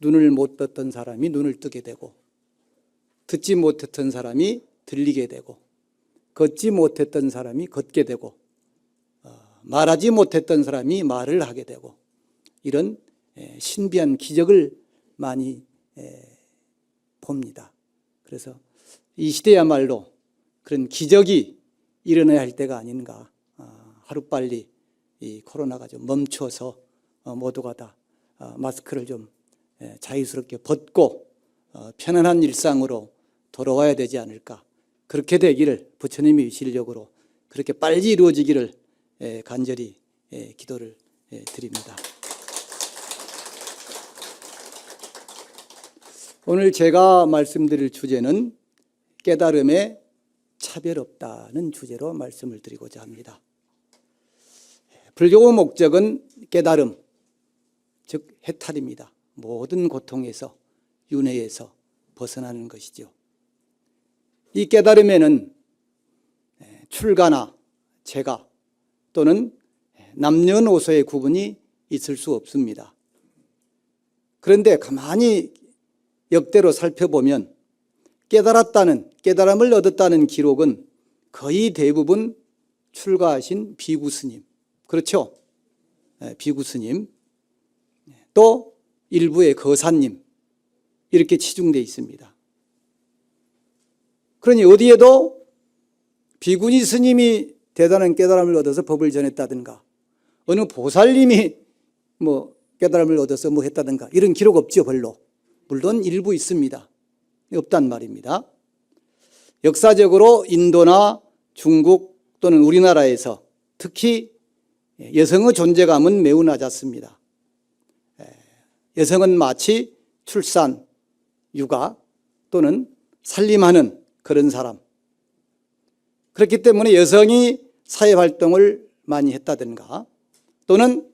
눈을 못 떴던 사람이 눈을 뜨게 되고, 듣지 못했던 사람이 들리게 되고, 걷지 못했던 사람이 걷게 되고, 말하지 못했던 사람이 말을 하게 되고, 이런 신비한 기적을 많이 봅니다. 그래서 이 시대야말로 그런 기적이 일어나야 할 때가 아닌가. 하루빨리 이 코로나가 좀 멈춰서 모두가 다 마스크를 좀 자유스럽게 벗고 편안한 일상으로 돌아와야 되지 않을까. 그렇게 되기를 부처님의 위실력으로 그렇게 빨리 이루어지기를 간절히 기도를 드립니다. 오늘 제가 말씀드릴 주제는 깨달음에 차별 없다는 주제로 말씀을 드리고자 합니다. 불교의 목적은 깨달음, 즉 해탈입니다. 모든 고통에서, 윤회에서 벗어나는 것이죠. 이 깨달음에는 출가나 재가 또는 남녀노소의 구분이 있을 수 없습니다. 그런데 가만히 역대로 살펴보면 깨달음을 얻었다는 기록은 거의 대부분 출가하신 비구 스님, 그렇죠? 비구 스님, 또 일부의 거사님, 이렇게 치중되어 있습니다. 그러니 어디에도 비구니 스님이 대단한 깨달음을 얻어서 법을 전했다든가, 어느 보살님이 깨달음을 얻어서 했다든가, 이런 기록 없죠, 별로. 물론 일부 있습니다. 없단 말입니다. 역사적으로 인도나 중국 또는 우리나라에서 특히 여성의 존재감은 매우 낮았습니다. 여성은 마치 출산, 육아 또는 살림하는 그런 사람, 그렇기 때문에 여성이 사회활동을 많이 했다든가 또는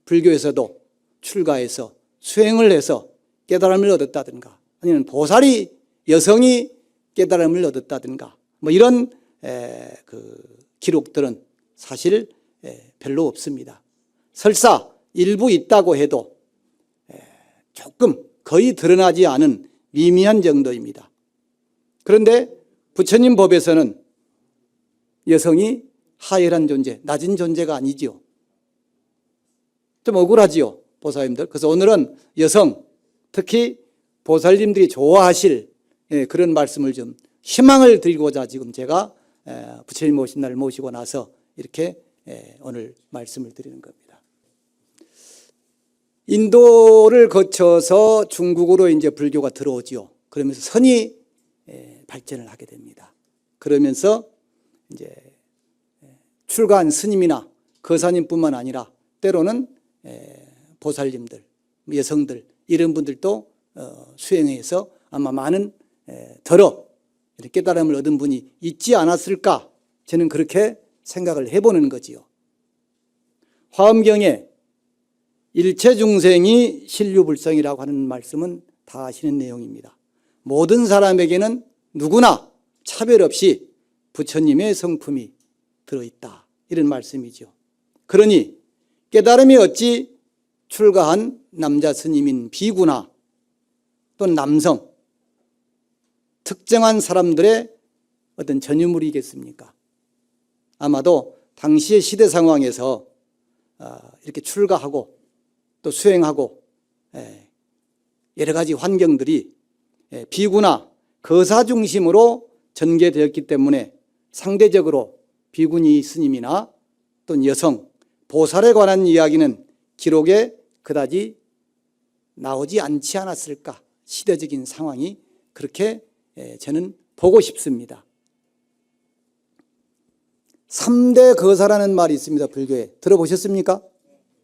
불교에서도 출가해서 수행을 해서 깨달음을 얻었다든가 아니면 보살이 여성이 깨달음을 얻었다든가 뭐 이런 그 기록들은 사실 별로 없습니다. 설사 일부 있다고 해도 조금 거의 드러나지 않은 미미한 정도입니다. 그런데 부처님 법에서는 여성이 하열한 존재, 낮은 존재가 아니지요. 좀 억울하지요, 보살님들. 그래서 오늘은 여성, 특히 보살님들이 좋아하실 그런 말씀을 좀 희망을 드리고자 지금 제가 부처님 오신 날 모시고 나서 이렇게 오늘 말씀을 드리는 겁니다. 인도를 거쳐서 중국으로 이제 불교가 들어오지요. 그러면서 선이 발전을 하게 됩니다. 그러면서 이제 출가한 스님이나 거사님뿐만 아니라 때로는 보살님들, 여성들 이런 분들도 수행해서 아마 많은 더러 깨달음을 얻은 분이 있지 않았을까 저는 그렇게 생각을 해보는 거지요. 화엄경에 일체 중생이 신류불성이라고 하는 말씀은 다 아시는 내용입니다. 모든 사람에게는 누구나 차별 없이 부처님의 성품이 들어있다 이런 말씀이죠. 그러니 깨달음이 어찌 출가한 남자 스님인 비구나 또는 남성 특정한 사람들의 어떤 전유물이겠습니까? 아마도 당시의 시대 상황에서 이렇게 출가하고 또 수행하고 여러 가지 환경들이 비구나 거사 중심으로 전개되었기 때문에 상대적으로 비구니 스님이나 또는 여성, 보살에 관한 이야기는 기록에 그다지 나오지 않지 않았을까. 시대적인 상황이 그렇게 저는 보고 싶습니다. 3대 거사라는 말이 있습니다. 불교에. 들어보셨습니까?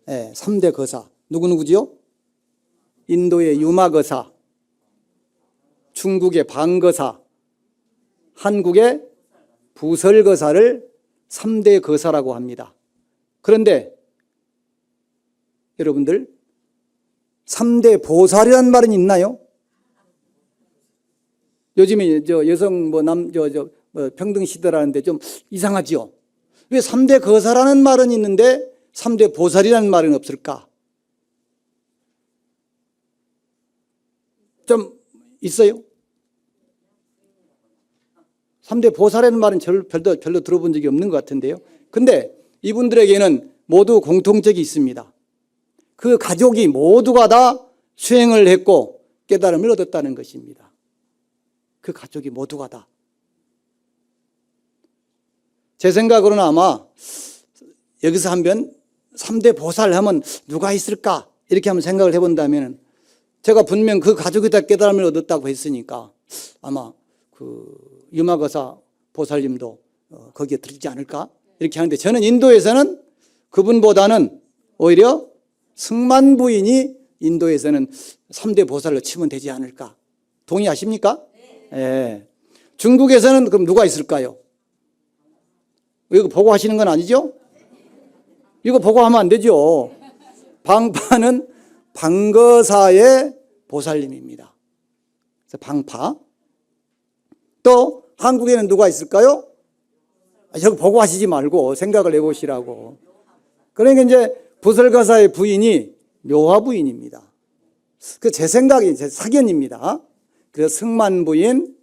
3대 거사. 누구누구지요? 인도의 유마거사, 중국의 방거사, 한국의 부설거사를 3대 거사라고 합니다. 그런데 여러분들 3대 보살이라는 말은 있나요? 요즘에 여성 평등 시대라는데 좀 이상하지요. 왜 3대 거사라는 말은 있는데 3대 보살이라는 말은 없을까? 좀 있어요? 3대 보살이라는 말은 별로 들어본 적이 없는 것 같은데요. 근데 이분들에게는 모두 공통점이 있습니다. 그 가족이 모두가 다 수행을 했고 깨달음을 얻었다는 것입니다. 그 가족이 모두가 다. 제 생각으로는 아마 여기서 한번 3대 보살 하면 누가 있을까? 이렇게 한번 생각을 해본다면 제가 분명 그 가족이 다 깨달음을 얻었다고 했으니까 아마 그 유마거사 보살님도 거기에 들지 않을까? 이렇게 하는데 저는 인도에서는 그분보다는 오히려 승만 부인이 인도에서는 3대 보살로 치면 되지 않을까? 동의하십니까? 네. 중국에서는 그럼 누가 있을까요? 이거 보고 하시는 건 아니죠? 이거 보고 하면 안 되죠. 방파는 방거사의 보살님입니다. 그래서 방파. 또 한국에는 누가 있을까요? 여기 보고 하시지 말고 생각을 해보시라고. 그러니까 이제 부설거사의 부인이 묘화 부인입니다. 그 제 생각이 제 사견입니다. 그래서 승만 부인,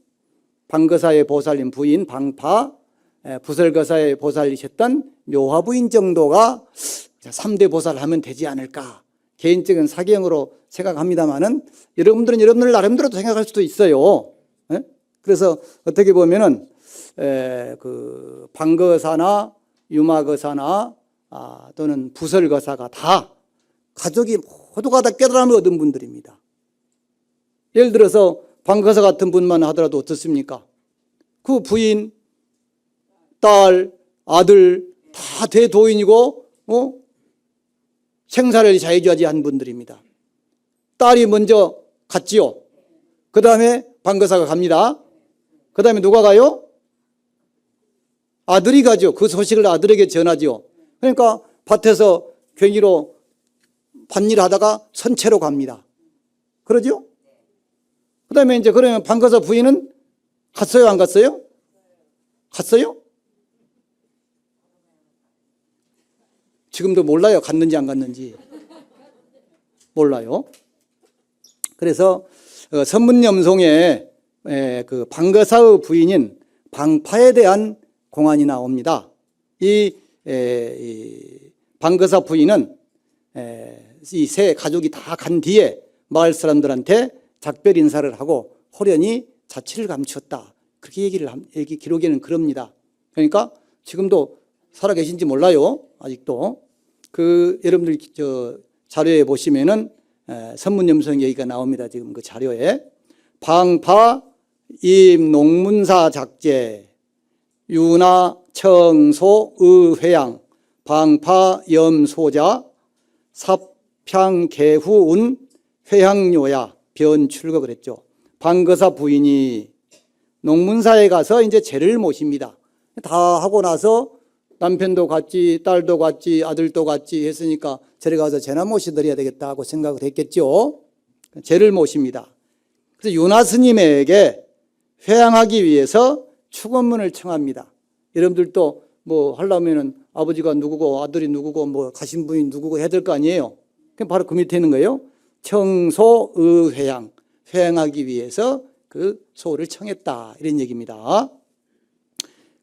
방거사의 보살님 부인 방파, 부설거사의 보살이셨던 묘화 부인 정도가 3대 보살 하면 되지 않을까. 개인적인 사견으로 생각합니다만은 여러분들은 여러분들 나름대로 생각할 수도 있어요. 그래서 어떻게 보면은 그 방거사나 유마거사나 또는 부설거사가 다 가족이 모두가 다 깨달음을 얻은 분들입니다. 예를 들어서 방거사 같은 분만 하더라도 어떻습니까? 그 부인, 딸, 아들 다 대도인이고 생사를 자유자재한 분들입니다. 딸이 먼저 갔지요. 그 다음에 방거사가 갑니다. 그 다음에 누가 가요? 아들이 가죠. 그 소식을 아들에게 전하죠. 그러니까 밭에서 괭이로 밭일 하다가 선체로 갑니다. 그러죠? 그 다음에 이제 그러면 방거사 부인은 갔어요? 안 갔어요? 갔어요? 지금도 몰라요. 갔는지 안 갔는지. 몰라요. 그래서 선문염송에 그 방거사의 부인인 방파에 대한 공안이 나옵니다. 이 방거사 부인은 이 세 가족이 다 간 뒤에 마을 사람들한테 작별 인사를 하고 호련히 자취를 감추었다. 그렇게 얘기 기록에는 그럽니다. 그러니까 지금도 살아 계신지 몰라요. 아직도. 여러분들 자료에 보시면은 선문염송 얘기가 나옵니다. 지금 그 자료에. 방파 임농문사 작제 유나 청소 의회양 방파 염소자 삽향개후운 회향요야 변출거 그랬죠. 방거사 부인이 농문사에 가서 이제 제를 모십니다. 다 하고 나서 남편도 갔지, 딸도 갔지, 아들도 갔지 했으니까 제를 가서 제나 모셔드려야 되겠다 하고 생각을 했겠죠. 제를 모십니다. 그래서 유나 스님에게 회향하기 위해서 축원문을 청합니다. 여러분들도 뭐 하려면은 아버지가 누구고 아들이 누구고 뭐 가신 분이 누구고 해야 될 거 아니에요. 그럼 바로 그 밑에 있는 거예요. 청소의회향, 회향하기 위해서 그 소를 청했다 이런 얘기입니다.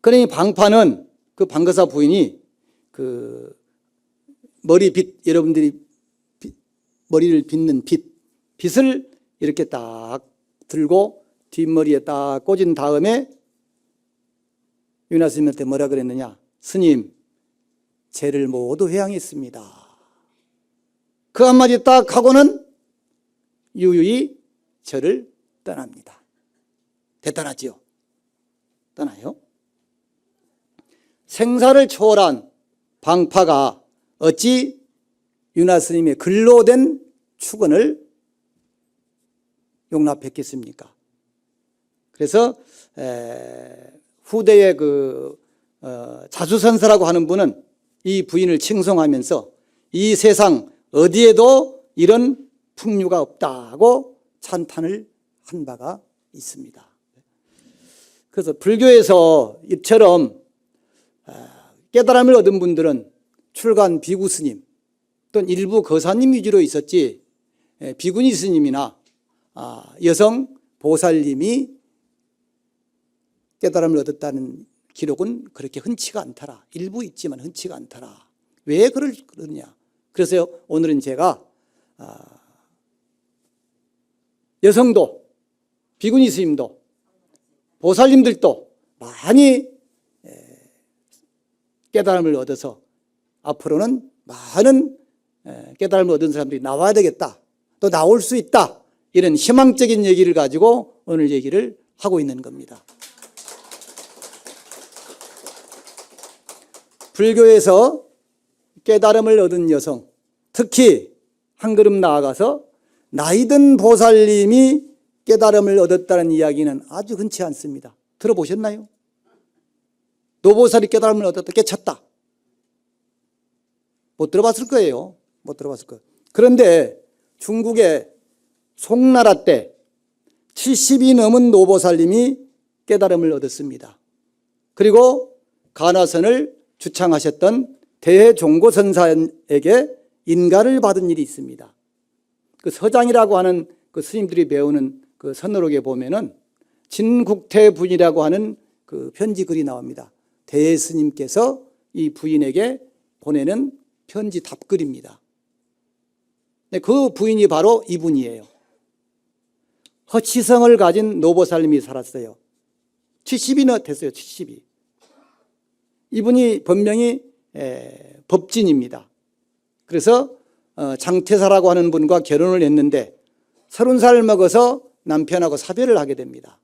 그러니 방파는 그 방거사 부인이 그 머리빗, 여러분들이 머리를 빗는 빗을 이렇게 딱 들고 뒷머리에 딱 꽂은 다음에 유나 스님한테 뭐라 그랬느냐? 스님, 죄를 모두 회향했습니다. 그 한마디 딱 하고는 유유히 저를 떠납니다. 대단하지요? 떠나요? 생사를 초월한 방파가 어찌 유나 스님의 글로 된 축원을 용납했겠습니까? 그래서 후대의 자수선사라고 하는 분은 이 부인을 칭송하면서 이 세상 어디에도 이런 풍류가 없다고 찬탄을 한 바가 있습니다. 그래서 불교에서 이처럼 깨달음을 얻은 분들은 출간 비구 스님 또는 일부 거사님 위주로 있었지 비구니 스님이나 여성 보살님이 깨달음을 얻었다는 기록은 그렇게 흔치가 않더라. 일부 있지만 흔치가 않더라. 왜 그러느냐? 그래서 오늘은 제가 여성도 비구니 스님도 보살님들도 많이 깨달음을 얻어서 앞으로는 많은 깨달음을 얻은 사람들이 나와야 되겠다. 또 나올 수 있다. 이런 희망적인 얘기를 가지고 오늘 얘기를 하고 있는 겁니다. 불교에서 깨달음을 얻은 여성, 특히 한 걸음 나아가서 나이든 보살님이 깨달음을 얻었다는 이야기는 아주 흔치 않습니다. 들어보셨나요? 노보살이 깨달음을 얻었다, 깨쳤다. 못 들어봤을 거예요. 못 들어봤을 거예요. 그런데 중국의 송나라 때 70이 넘은 노보살님이 깨달음을 얻었습니다. 그리고 가나선을 주창하셨던 대종고선사에게 인가를 받은 일이 있습니다. 그 서장이라고 하는 그 스님들이 배우는 그 선어록에 보면은 진국태분이라고 하는 그 편지 글이 나옵니다. 대스님께서 이 부인에게 보내는 편지 답글입니다. 그 부인이 바로 이분이에요. 허치성을 가진 노보살님이 살았어요. 70이나 됐어요. 70이. 이분이 본명이 법진입니다. 그래서 장태사라고 하는 분과 결혼을 했는데 30살 먹어서 남편하고 사별을 하게 됩니다.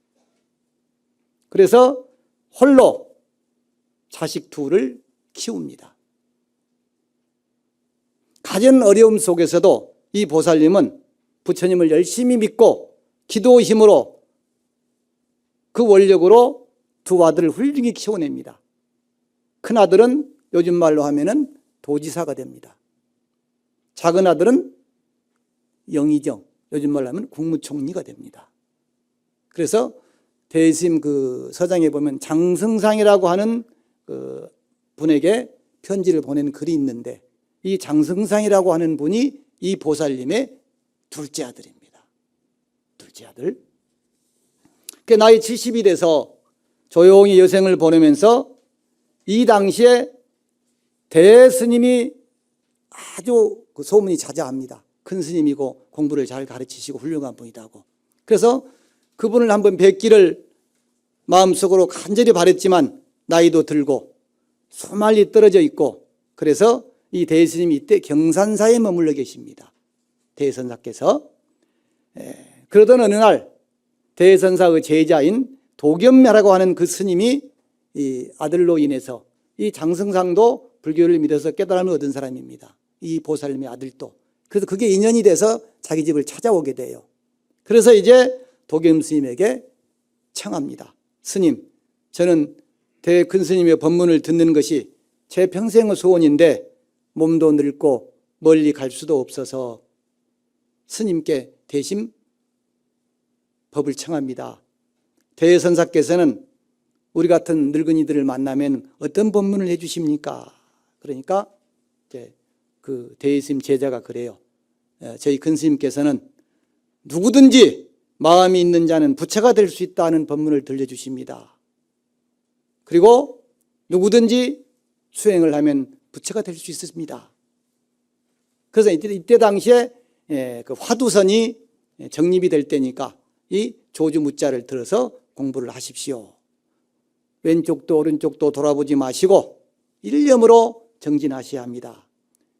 그래서 홀로 자식 둘을 키웁니다. 가진 어려움 속에서도 이 보살님은 부처님을 열심히 믿고 기도 힘으로 그 원력으로 두 아들을 훌륭히 키워냅니다. 큰 아들은 요즘 말로 하면은 도지사가 됩니다. 작은 아들은 영의정, 요즘 말로 하면 국무총리가 됩니다. 그래서 대심 그 서장에 보면 장승상이라고 하는 그 분에게 편지를 보낸 글이 있는데, 이 장승상이라고 하는 분이 이 보살님의 둘째 아들입니다. 둘째 아들. 그 나이 70이 돼서 조용히 여생을 보내면서 이 당시에 대스님이 아주 그 소문이 자자합니다. 큰 스님이고 공부를 잘 가르치시고 훌륭한 분이라고. 그래서 그분을 한번 뵙기를 마음속으로 간절히 바랬지만 나이도 들고 소말리 떨어져 있고, 그래서 이 대스님이 이때 경산사에 머물러 계십니다. 대선사께서. 그러던 어느 날 대선사의 제자인 도겸매라고 하는 그 스님이 이 아들로 인해서, 이 장승상도 불교를 믿어서 깨달음을 얻은 사람입니다. 이 보살님의 아들도. 그래서 그게 인연이 돼서 자기 집을 찾아오게 돼요. 그래서 이제 도겸 스님에게 청합니다. 스님, 저는 대큰 스님의 법문을 듣는 것이 제 평생의 소원인데 몸도 늙고 멀리 갈 수도 없어서 스님께 대신 법을 청합니다. 대선사께서는 우리 같은 늙은이들을 만나면 어떤 법문을 해 주십니까? 그러니까 이제 그 대스님 제자가 그래요. 저희 큰 스님께서는 누구든지 마음이 있는 자는 부처가 될 수 있다는 법문을 들려주십니다. 그리고 누구든지 수행을 하면 부처가 될 수 있습니다. 그래서 이때 당시에 그 화두선이 정립이 될 때니까 이 조주무자를 들어서 공부를 하십시오. 왼쪽도 오른쪽도 돌아보지 마시고 일념으로 정진하셔야 합니다.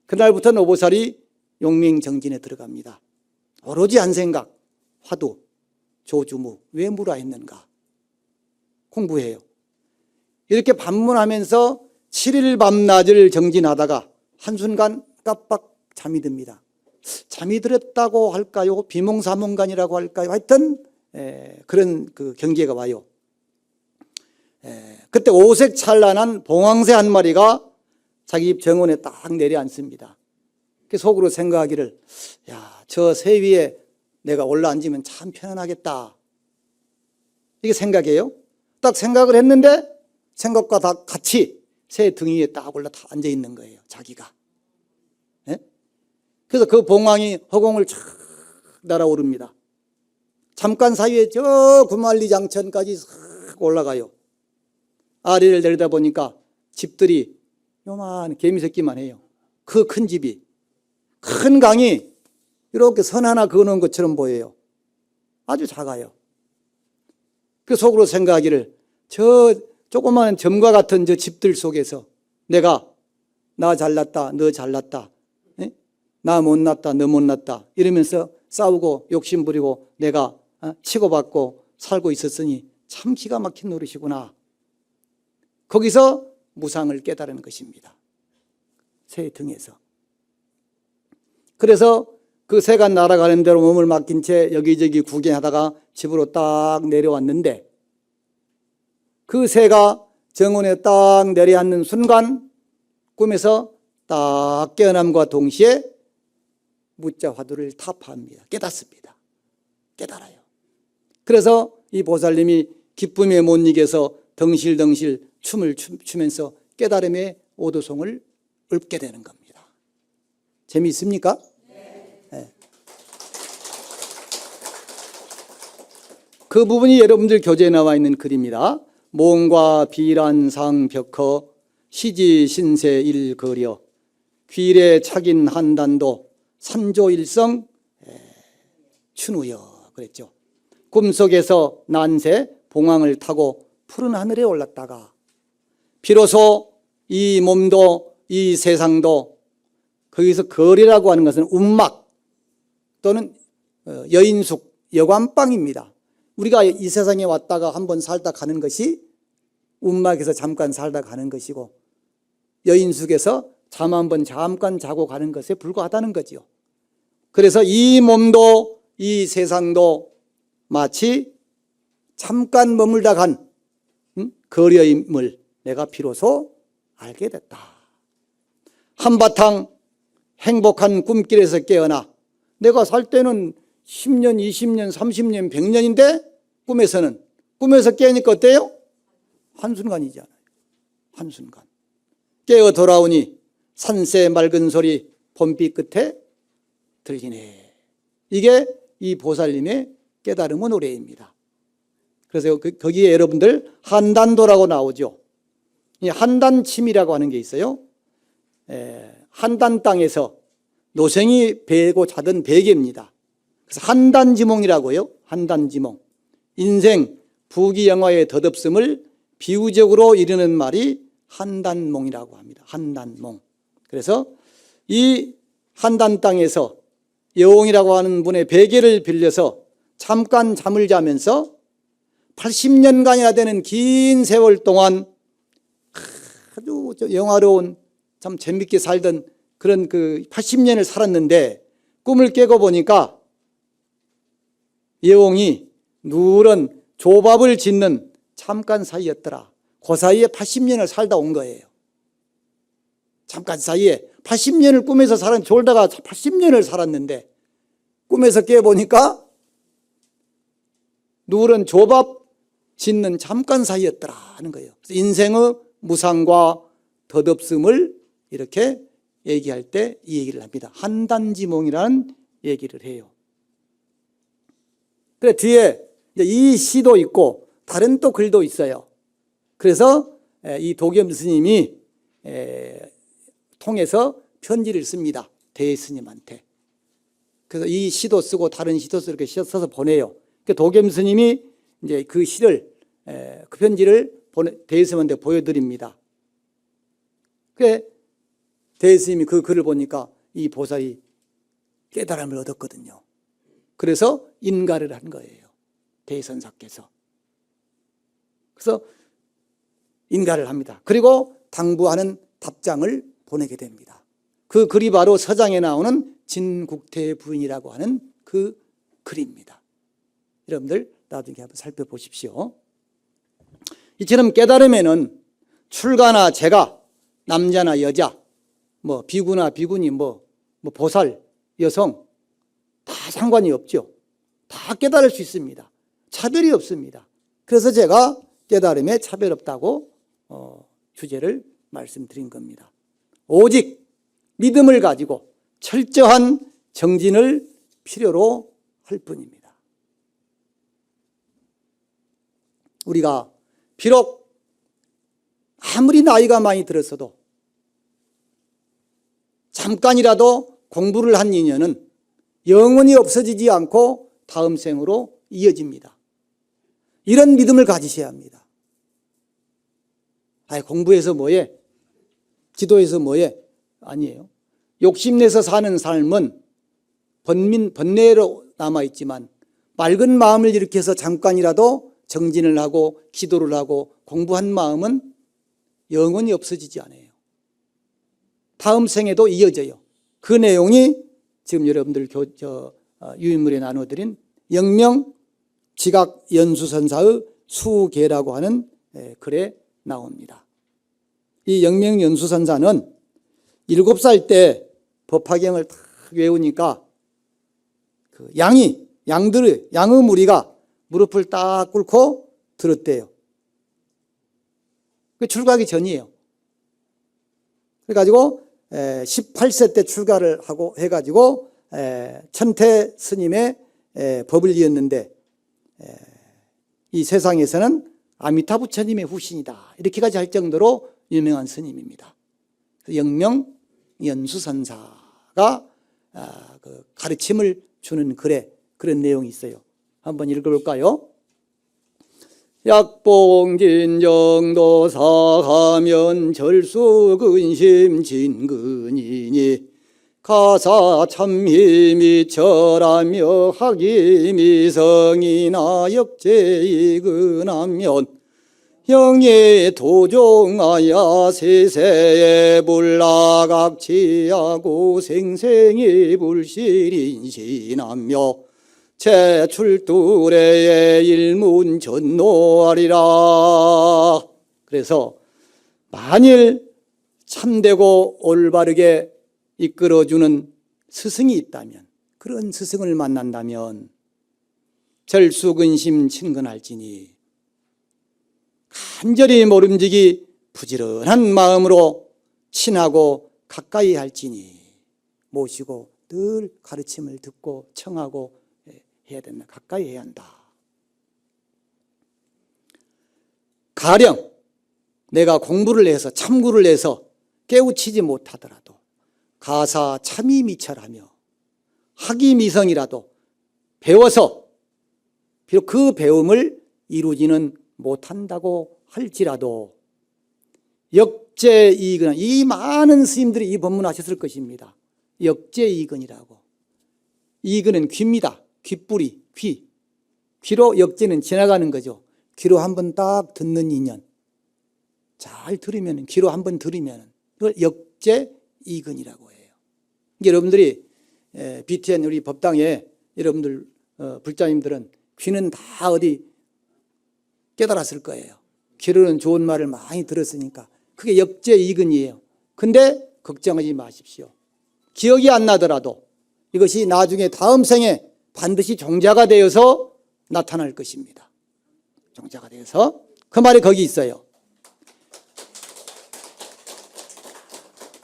그날부터 노보살이 용맹정진에 들어갑니다. 오로지 한 생각, 화두, 조주무, 왜 물어야 했는가? 공부해요. 이렇게 반문하면서 7일 밤낮을 정진하다가 한순간 깜빡 잠이 듭니다. 잠이 들었다고 할까요? 비몽사몽간이라고 할까요? 하여튼 그런 그 경계가 와요. 그때 오색 찬란한 봉황새 한 마리가 자기 집 정원에 딱 내려앉습니다. 그 속으로 생각하기를, 야, 저 새 위에 내가 올라앉으면 참 편안하겠다. 이게 생각이에요. 딱 생각을 했는데 생각과 다 같이 새 등 위에 딱 올라 다 앉아 있는 거예요, 자기가. 그래서 그 봉황이 허공을 쫙 날아오릅니다. 잠깐 사이에 저 구만리 장천까지 싹 올라가요. 아래를 내려다 보니까 집들이 요만 개미 새끼만 해요. 그 큰 집이. 큰 강이 이렇게 선 하나 그어놓은 것처럼 보여요. 아주 작아요. 그 속으로 생각하기를, 저 조그마한 점과 같은 저 집들 속에서 내가 나 잘났다, 너 잘났다, 나 못났다, 너 못났다 이러면서 싸우고 욕심부리고 내가 치고받고 살고 있었으니 참 기가 막힌 노릇이구나. 거기서 무상을 깨달은 것입니다. 새 등에서. 그래서 그 새가 날아가는 대로 몸을 맡긴 채 여기저기 구경하다가 집으로 딱 내려왔는데, 그 새가 정원에 딱 내려앉는 순간 꿈에서 딱 깨어남과 동시에 무자 화두를 타파합니다. 깨닫습니다. 깨달아요. 그래서 이 보살님이 기쁨에 못 이겨서 덩실덩실 춤을 추면서 깨달음의 오도송을 읊게 되는 겁니다. 재미있습니까? 네. 그 부분이 여러분들 교재에 나와 있는 글입니다. 몽과 비란상 벽허 시지신세 일거려 귀래 착인 한단도 산조일성 춘우여 그랬죠. 꿈속에서 난새 봉황을 타고 푸른 하늘에 올랐다가 비로소 이 몸도 이 세상도, 거기서 거리라고 하는 것은 운막 또는 여인숙, 여관방입니다. 우리가 이 세상에 왔다가 한번 살다 가는 것이 운막에서 잠깐 살다 가는 것이고, 여인숙에서 잠 한번 잠깐 자고 가는 것에 불과하다는 거죠. 그래서 이 몸도 이 세상도 마치 잠깐 머물다 간 거리임을 내가 비로소 알게 됐다. 한바탕 행복한 꿈길에서 깨어나 내가 살 때는 10년, 20년, 30년, 100년인데 꿈에서 깨니까 어때요? 한순간이잖아요. 한순간. 깨어 돌아오니 산새 맑은 소리 봄비 끝에 들리네. 이게 이 보살님의 깨달음의 노래입니다. 그래서 거기에 여러분들 한단도라고 나오죠. 이 한단침이라고 하는 게 있어요. 한단 땅에서 노생이 베고 자던 베개입니다. 그래서 한단지몽이라고요. 한단지몽. 인생 부귀영화의 덧없음을 비유적으로 이르는 말이 한단몽이라고 합니다. 한단몽. 그래서 이 한단 땅에서 여옹이라고 하는 분의 베개를 빌려서 잠깐 잠을 자면서 80년간이나 되는 긴 세월 동안 아주 영화로운 참 재밌게 살던 그런 그 80년을 살았는데 꿈을 깨고 보니까 여옹이 누런 조밥을 짓는 잠깐 사이였더라. 그 사이에 80년을 살다 온 거예요. 잠깐 사이에 80년을 꿈에서 졸다가 80년을 살았는데 꿈에서 깨보니까 누런 조밥 짓는 잠깐 사이였더라 하는 거예요. 그래서 인생의 무상과 덧없음을 이렇게 얘기할 때 이 얘기를 합니다. 한단지몽이라는 얘기를 해요. 그래 뒤에 이 시도 있고 다른 또 글도 있어요. 그래서 이 도겸 스님이 통해서 편지를 씁니다. 대스님한테. 그래서 이 시도 쓰고 다른 시도 쓰고 이렇게 써서 보내요. 도겸 스님이 이제 그 시를 그 편지를 대스님한테 보여드립니다. 그래 대스님이 그 글을 보니까 이 보살이 깨달음을 얻었거든요. 그래서 인가를 한 거예요. 대선사께서. 그래서 인가를 합니다. 그리고 당부하는 답장을 보내게 됩니다. 그 글이 바로 서장에 나오는 진국태 부인이라고 하는 그 글입니다. 여러분들 나중에 한번 살펴보십시오. 이처럼 깨달음에는 출가나 재가, 남자나 여자, 뭐 비구나 비구니, 뭐 보살, 여성 다 상관이 없죠. 다 깨달을 수 있습니다. 차별이 없습니다. 그래서 제가 깨달음에 차별 없다고 주제를 말씀드린 겁니다. 오직 믿음을 가지고 철저한 정진을 필요로 할 뿐입니다. 우리가 비록 아무리 나이가 많이 들었어도 잠깐이라도 공부를 한 인연은 영원히 없어지지 않고 다음 생으로 이어집니다. 이런 믿음을 가지셔야 합니다. 공부해서 뭐해? 기도해서 뭐해? 아니에요. 욕심내서 사는 삶은 번뇌로 남아있지만 맑은 마음을 일으켜서 잠깐이라도 정진을 하고 기도를 하고 공부한 마음은 영원히 없어지지 않아요. 다음 생에도 이어져요. 그 내용이 지금 여러분들 유인물에 나눠드린 영명 지각 연수선사의 수계라고 하는 글에 나옵니다. 이 영명 연수선사는 7살 때 법화경을 딱 외우니까 그 양의 무리가 무릎을 딱 꿇고 들었대요. 그 출가하기 전이에요. 그래가지고 18세 때 출가를 하고 해가지고 천태 스님의 법을 이었는데 이 세상에서는 아미타 부처님의 후신이다 이렇게까지 할 정도로 유명한 스님입니다. 영명 연수선사가 그 가르침을 주는 글에 그런 내용이 있어요. 한번 읽어볼까요? 약봉진정도사하면 절수근심 진근이니 가사 참힘이 절하며 학임이 성이나 역제이근하면 영예 도종하야 세세에 불라각지하고 생생히 불실인신하며 제출두레의 일문전노하리라. 그래서 만일 참되고 올바르게 이끌어주는 스승이 있다면, 그런 스승을 만난다면 절수근심 친근할지니 간절히 모름지기 부지런한 마음으로 친하고 가까이 할지니, 모시고 늘 가르침을 듣고 청하고 해야 된다. 가까이 해야 한다. 가령 내가 공부를 해서 참구를 해서 깨우치지 못하더라도 가사 참이 미철하며 학이미성이라도 배워서 비록 그 배움을 이루지는 못한다고 할지라도 역제이근, 이 많은 스님들이 이 법문하셨을 것입니다. 역제이근이라고. 이근은 귀입니다. 귓불이, 귀. 귀로 역제는 지나가는 거죠. 귀로 한번 딱 듣는 인연. 잘 들으면, 귀로 한번 들으면 이걸 역제이근이라고 해요. 여러분들이 BTN 우리 법당에 여러분들 불자님들은 귀는 다 어디 깨달았을 거예요. 귀로는 좋은 말을 많이 들었으니까 그게 역제이근이에요. 근데 걱정하지 마십시오. 기억이 안 나더라도 이것이 나중에 다음 생에 반드시 종자가 되어서 나타날 것입니다. 종자가 되어서. 그 말이 거기 있어요.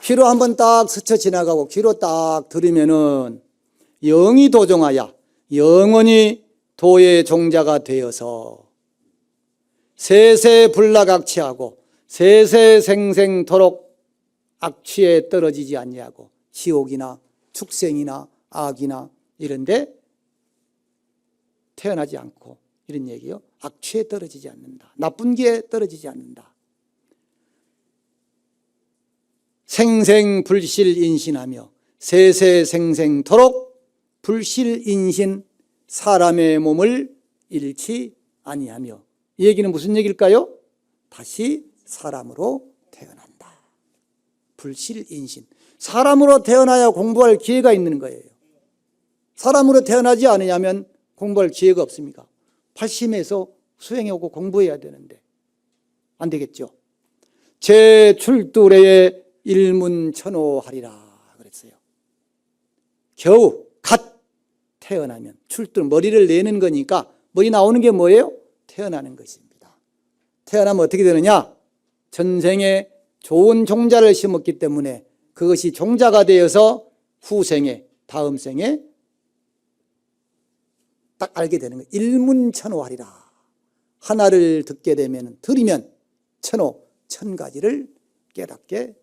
귀로 한번 딱 스쳐 지나가고 귀로 딱 들으면은 영이 도종하여 영원히 도의 종자가 되어서 세세불락악취하고 세세생생토록 악취에 떨어지지 아니하고 지옥이나 축생이나 악이나 이런 데 태어나지 않고, 이런 얘기요. 악취에 떨어지지 않는다. 나쁜 기에 떨어지지 않는다. 생생불실인신하며 세세생생토록 불실인신 사람의 몸을 잃지 아니하며, 이 얘기는 무슨 얘기일까요? 다시 사람으로 태어난다. 불실인신. 사람으로 태어나야 공부할 기회가 있는 거예요. 사람으로 태어나지 않으냐면 공부할 기회가 없습니까? 팔심해서 수행해오고 공부해야 되는데 안 되겠죠. 제 출두래에 일문천호하리라 그랬어요. 겨우 갓 태어나면, 출두 머리를 내는 거니까 머리 나오는 게 뭐예요? 태어나는 것입니다. 태어나면 어떻게 되느냐? 전생에 좋은 종자를 심었기 때문에 그것이 종자가 되어서 후생에, 다음 생에 딱 알게 되는 거예요. 일문천호하리라. 하나를 듣게 되면, 들으면 천호, 천 가지를 깨닫게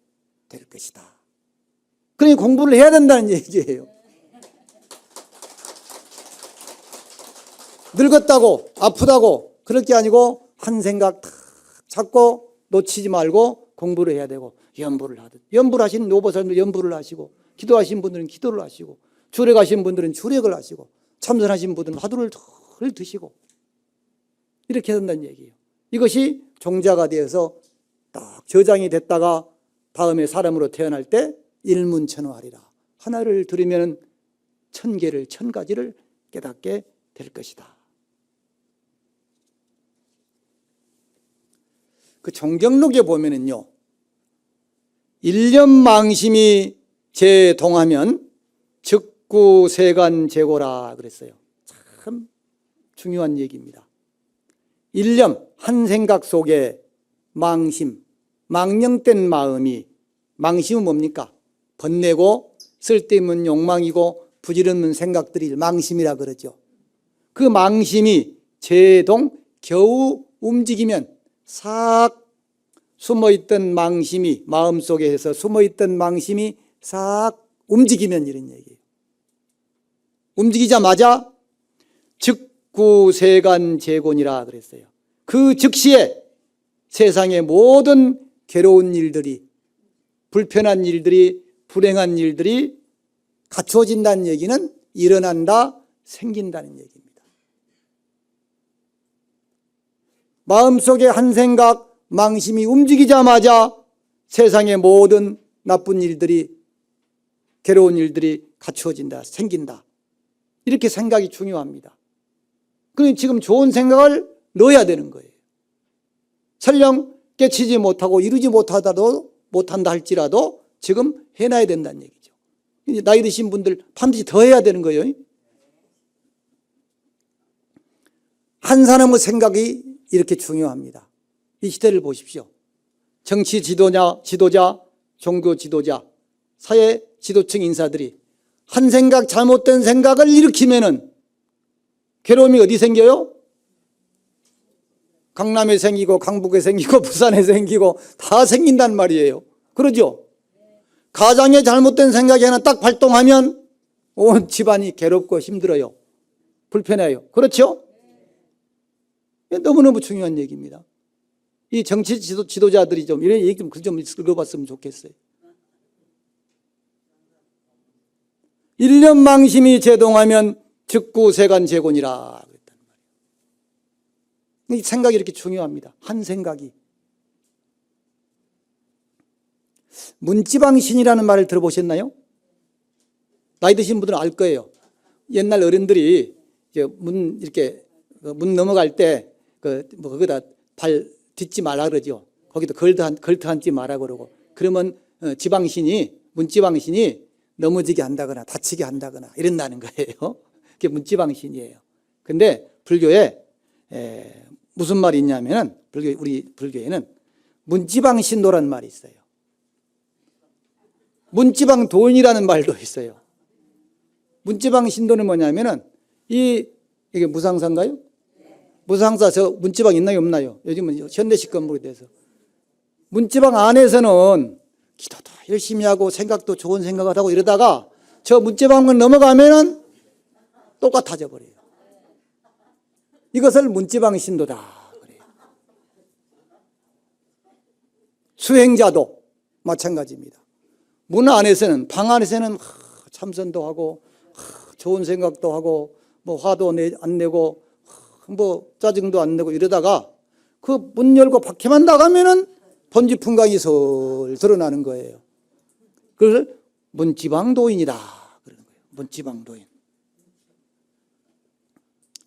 될 것이다. 그러니 공부를 해야 된다는 얘기예요. 늙었다고, 아프다고 그럴 게 아니고 한 생각 탁 잡고 놓치지 말고 공부를 해야 되고, 연부를 하듯. 연부를 하시는 노보살도 연부를 하시고, 기도하신 분들은 기도를 하시고, 주력하신 분들은 주력을 하시고, 참선하신 분들은 화두를 덜 드시고, 이렇게 해야 된다는 얘기예요. 이것이 종자가 되어서 딱 저장이 됐다가 다음에 사람으로 태어날 때 일문천호하리라. 하나를 들으면 천 개를, 천 가지를 깨닫게 될 것이다. 그 정경록에 보면은요, 일념망심이 제동하면 즉구세간제고라 그랬어요. 참 중요한 얘기입니다. 일념, 한 생각 속에 망심, 망령된 마음이, 망심은 뭡니까? 번뇌고 쓸데없는 욕망이고 부질없는 생각들이 망심이라 그러죠. 그 망심이 제동, 겨우 움직이면 싹 숨어있던 망심이, 마음속에서 숨어있던 망심이 싹 움직이면, 이런 얘기예요. 움직이자마자 즉구세간제곤이라 그랬어요. 그 즉시에 세상의 모든 괴로운 일들이, 불편한 일들이, 불행한 일들이 갖추어진다는 얘기는 일어난다, 생긴다는 얘기입니다. 마음속에 한 생각, 망심이 움직이자마자 세상의 모든 나쁜 일들이, 괴로운 일들이 갖추어진다, 생긴다. 이렇게 생각이 중요합니다. 그러니 지금 좋은 생각을 넣어야 되는 거예요. 설령 깨치지 못하고 이루지 못하더라도 못한다 할지라도 지금 해놔야 된다는 얘기죠. 이제 나이 드신 분들 반드시 더 해야 되는 거예요. 한 사람의 생각이 이렇게 중요합니다. 이 시대를 보십시오. 정치 지도자, 종교 지도자, 사회 지도층 인사들이 한 생각, 잘못된 생각을 일으키면은 괴로움이 어디 생겨요? 강남에 생기고 강북에 생기고 부산에 생기고 다 생긴단 말이에요. 그러죠? 가장에 잘못된 생각이 하나 딱 발동하면 온 집안이 괴롭고 힘들어요. 불편해요. 그렇죠? 너무너무 중요한 얘기입니다. 이 정치 지도자들이 좀 이런 얘기 좀 읽어봤으면 좋겠어요. 1년 망심이 제동하면 즉구세간제곤이라 그랬단 말이에요. 이 생각이 이렇게 중요합니다. 한 생각이. 문지방신이라는 말을 들어보셨나요? 나이 드신 분들은 알 거예요. 옛날 어른들이 문 넘어갈 때 거기다 발 딛지 말라 그러죠. 거기다 걸터 앉지 마라 그러고. 그러면 문지방신이 넘어지게 한다거나 다치게 한다거나 이런다는 거예요. 그게 문지방신이에요. 근데 불교에 무슨 말이 있냐면은 우리 불교에는 문지방신도라는 말이 있어요. 문지방도인이라는 말도 있어요. 문지방신도는 뭐냐면은 이게 무상사인가요? 무상사 저 문지방 있나요 없나요? 요즘은 현대식 건물에 대해서 문지방 안에서는 기도도 열심히 하고 생각도 좋은 생각을 하고 이러다가 저 문지방을 넘어가면은 똑같아져 버려요. 이것을 문지방신도다 그래요. 수행자도 마찬가지입니다. 문 안에서는 방 안에서는 참선도 하고 좋은 생각도 하고 뭐 화도 안 내고 뭐 짜증도 안 내고 이러다가 그 문 열고 밖에만 나가면은 번지풍광이 솔 드러나는 거예요. 그래서 문지방도인이다 그러는 거예요. 문지방도인.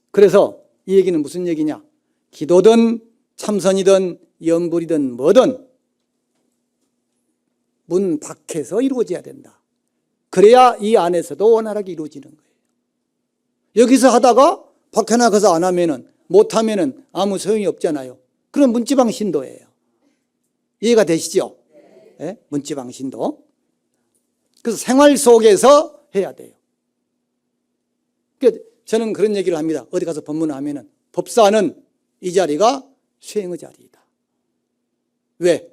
그래서 이 얘기는 무슨 얘기냐? 기도든 참선이든 염불이든 뭐든 문 밖에서 이루어져야 된다. 그래야 이 안에서도 원활하게 이루어지는 거예요. 여기서 하다가 밖에 나가서 안 하면은, 못 하면은 아무 소용이 없잖아요. 그럼 문지방신도예요. 이해가 되시죠? 네? 문지방신도. 그래서 생활 속에서 해야 돼요. 그러니까 저는 그런 얘기를 합니다. 어디 가서 법문을 하면은 법사는 이 자리가 수행의 자리이다. 왜?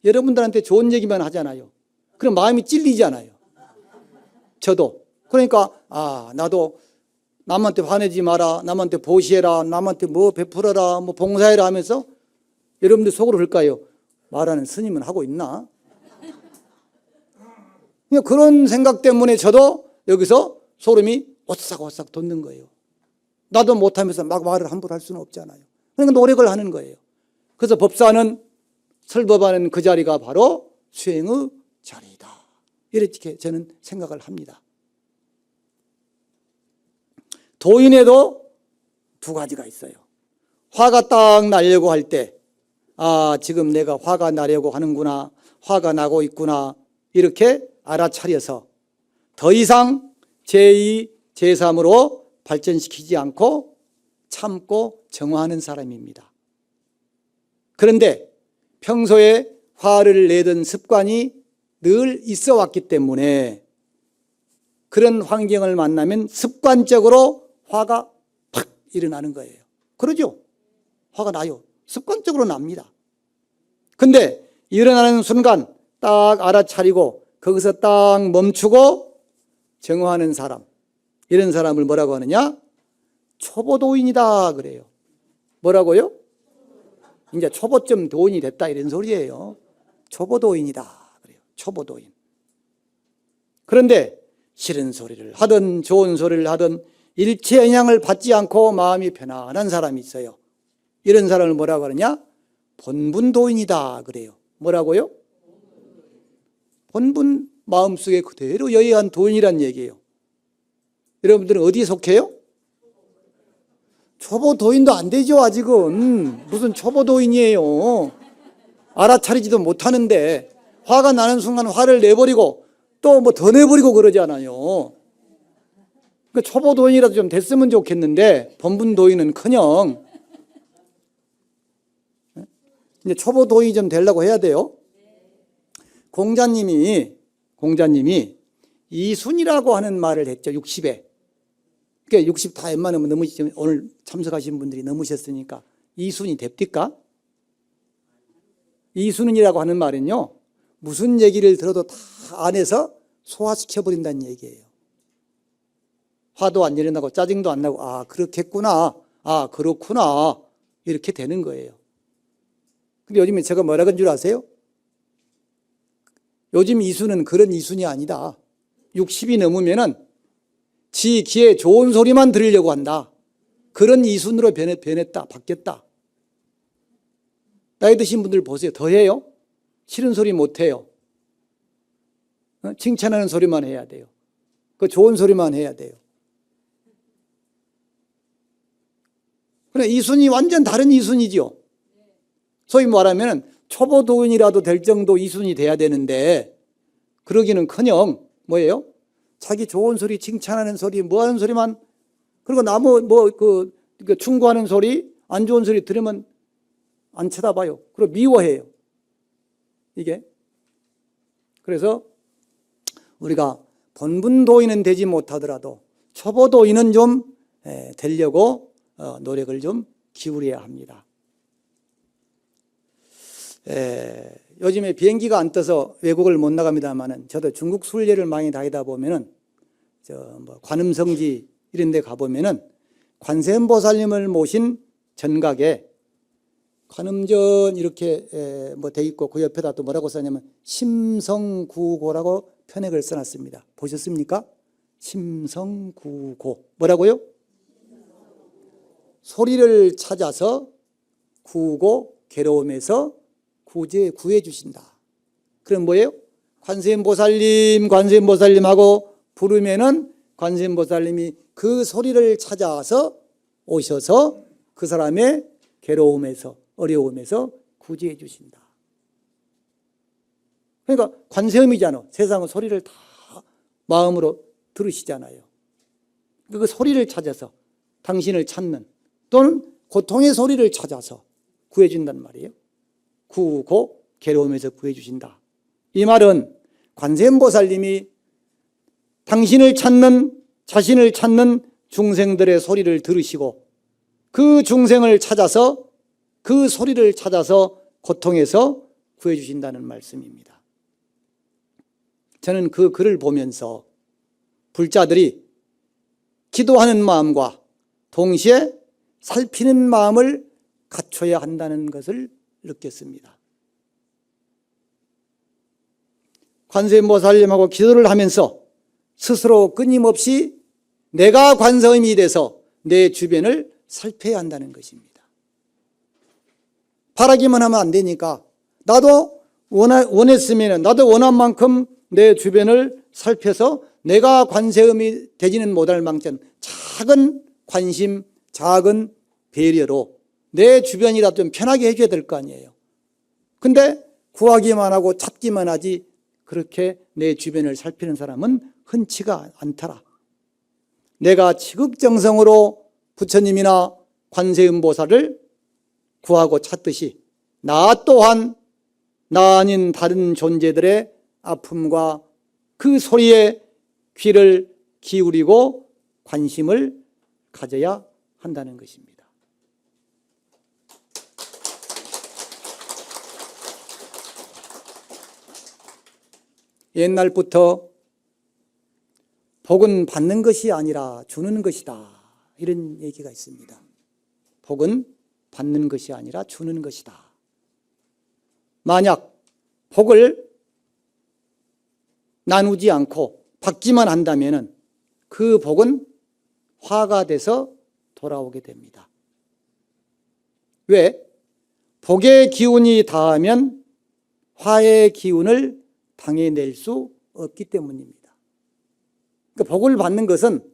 여러분들한테 좋은 얘기만 하잖아요. 그럼 마음이 찔리잖아요. 저도. 그러니까 나도 남한테 화내지 마라, 남한테 보시해라, 남한테 뭐 베풀어라, 뭐 봉사해라 하면서 여러분들 속으로 그럴까요? 말하는 스님은 하고 있나? 그런 생각 때문에 저도 여기서 소름이 오싹오싹 돋는 거예요. 나도 못하면서 막 말을 함부로 할 수는 없잖아요. 그러니까 노력을 하는 거예요. 그래서 법사는 설법하는 그 자리가 바로 수행의 자리이다. 이렇게 저는 생각을 합니다. 도인에도 두 가지가 있어요. 화가 딱 나려고 할 때, 지금 내가 화가 나려고 하는구나, 화가 나고 있구나, 이렇게 알아차려서 더 이상 제2, 제3으로 발전시키지 않고 참고 정화하는 사람입니다. 그런데 평소에 화를 내던 습관이 늘 있어 왔기 때문에 그런 환경을 만나면 습관적으로 화가 팍 일어나는 거예요. 그러죠? 화가 나요. 습관적으로 납니다. 근데 일어나는 순간 딱 알아차리고 거기서 딱 멈추고 정화하는 사람, 이런 사람을 뭐라고 하느냐? 초보도인이다 그래요. 뭐라고요? 이제 초보점 도인이 됐다 이런 소리예요. 초보도인이다 그래요. 초보도인. 그런데 싫은 소리를 하든 좋은 소리를 하든 일체 영향을 받지 않고 마음이 편안한 사람이 있어요. 이런 사람을 뭐라고 하느냐? 본분도인이다 그래요. 뭐라고요? 본분, 마음속에 그대로 여의한 도인이란 얘기예요. 여러분들은 어디에 속해요? 초보도인도 안 되죠 아직은. 무슨 초보도인이에요. 알아차리지도 못하는데 화가 나는 순간 화를 내버리고 또 뭐 더 내버리고 그러잖아요. 그러니까 초보 도인이라도 좀 됐으면 좋겠는데 번분 도인은커녕 이제 초보 도인이 좀 되려고 해야 돼요. 공자님이 이순이라고 하는 말을 했죠. 60에. 그러니까 60 다 웬만하면 넘으시죠. 오늘 참석하신 분들이 넘으셨으니까 이순이 됩니까? 이순이라고 하는 말은요, 무슨 얘기를 들어도 다 안에서 소화시켜버린다는 얘기예요. 화도 안 일어나고 짜증도 안 나고, 아, 그렇겠구나. 아, 그렇구나. 이렇게 되는 거예요. 근데 요즘에 제가 뭐라 그런 줄 아세요? 요즘 이순은 그런 이순이 아니다. 60이 넘으면은 지 귀에 좋은 소리만 들으려고 한다. 그런 이순으로 변했다. 바뀌었다. 나이 드신 분들 보세요. 더 해요? 싫은 소리 못 해요. 칭찬하는 소리만 해야 돼요. 그 좋은 소리만 해야 돼요. 그래, 이순이 완전 다른 이순이죠. 소위 말하면 초보 도인이라도 될 정도 이순이 돼야 되는데 그러기는커녕 뭐예요? 자기 좋은 소리, 칭찬하는 소리, 뭐 하는 소리만, 그리고 나무 충고하는 소리, 안 좋은 소리 들으면 안 쳐다봐요. 그리고 미워해요. 이게. 그래서 우리가 본분 도인은 되지 못하더라도 초보 도인은 좀 되려고 노력을 좀 기울여야 합니다. 요즘에 비행기가 안 떠서 외국을 못 나갑니다만은 저도 중국 순례를 많이 다니다 보면은 관음성지 이런 데 가보면은 관세음보살님을 모신 전각에 관음전 이렇게 돼 있고 그 옆에다 또 뭐라고 써냐면 심성구고라고 편액을 써놨습니다. 보셨습니까? 심성구고. 뭐라고요? 소리를 찾아서 구고 괴로움에서 구해 주신다. 그럼 뭐예요? 관세음보살님하고 부르면은 관세음보살님이 그 소리를 찾아서 오셔서 그 사람의 괴로움에서 어려움에서 구제해 주신다. 그러니까 관세음이잖아. 세상은 소리를 다 마음으로 들으시잖아요. 그 소리를 찾아서 당신을 찾는 또는 고통의 소리를 찾아서 구해준단 말이에요. 구고 괴로움에서 구해주신다. 이 말은 관세음보살님이 당신을 찾는, 자신을 찾는 중생들의 소리를 들으시고 그 중생을 찾아서, 그 소리를 찾아서 고통에서 구해주신다는 말씀입니다. 저는 그 글을 보면서 불자들이 기도하는 마음과 동시에 살피는 마음을 갖춰야 한다는 것을 느꼈습니다. 관세음보살님하고 기도를 하면서 스스로 끊임없이 내가 관세음이 돼서 내 주변을 살펴야 한다는 것입니다. 바라기만 하면 안 되니까 나도 원했으면 나도 원한 만큼 내 주변을 살펴서 내가 관세음이 되지는 못할 망정 작은 관심, 작은 배려로 내 주변이라도 좀 편하게 해줘야 될 거 아니에요. 근데 구하기만 하고 찾기만 하지 그렇게 내 주변을 살피는 사람은 흔치가 않더라. 내가 지극정성으로 부처님이나 관세음보살을 구하고 찾듯이 나 또한 나 아닌 다른 존재들의 아픔과 그 소리에 귀를 기울이고 관심을 가져야 한다는 것입니다. 옛날부터 복은 받는 것이 아니라 주는 것이다. 이런 얘기가 있습니다. 복은 받는 것이 아니라 주는 것이다. 만약 복을 나누지 않고 받기만 한다면 그 복은 화가 돼서 돌아오게 됩니다. 왜? 복의 기운이 닿으면 화의 기운을 당해낼 수 없기 때문입니다. 그러니까 복을 받는 것은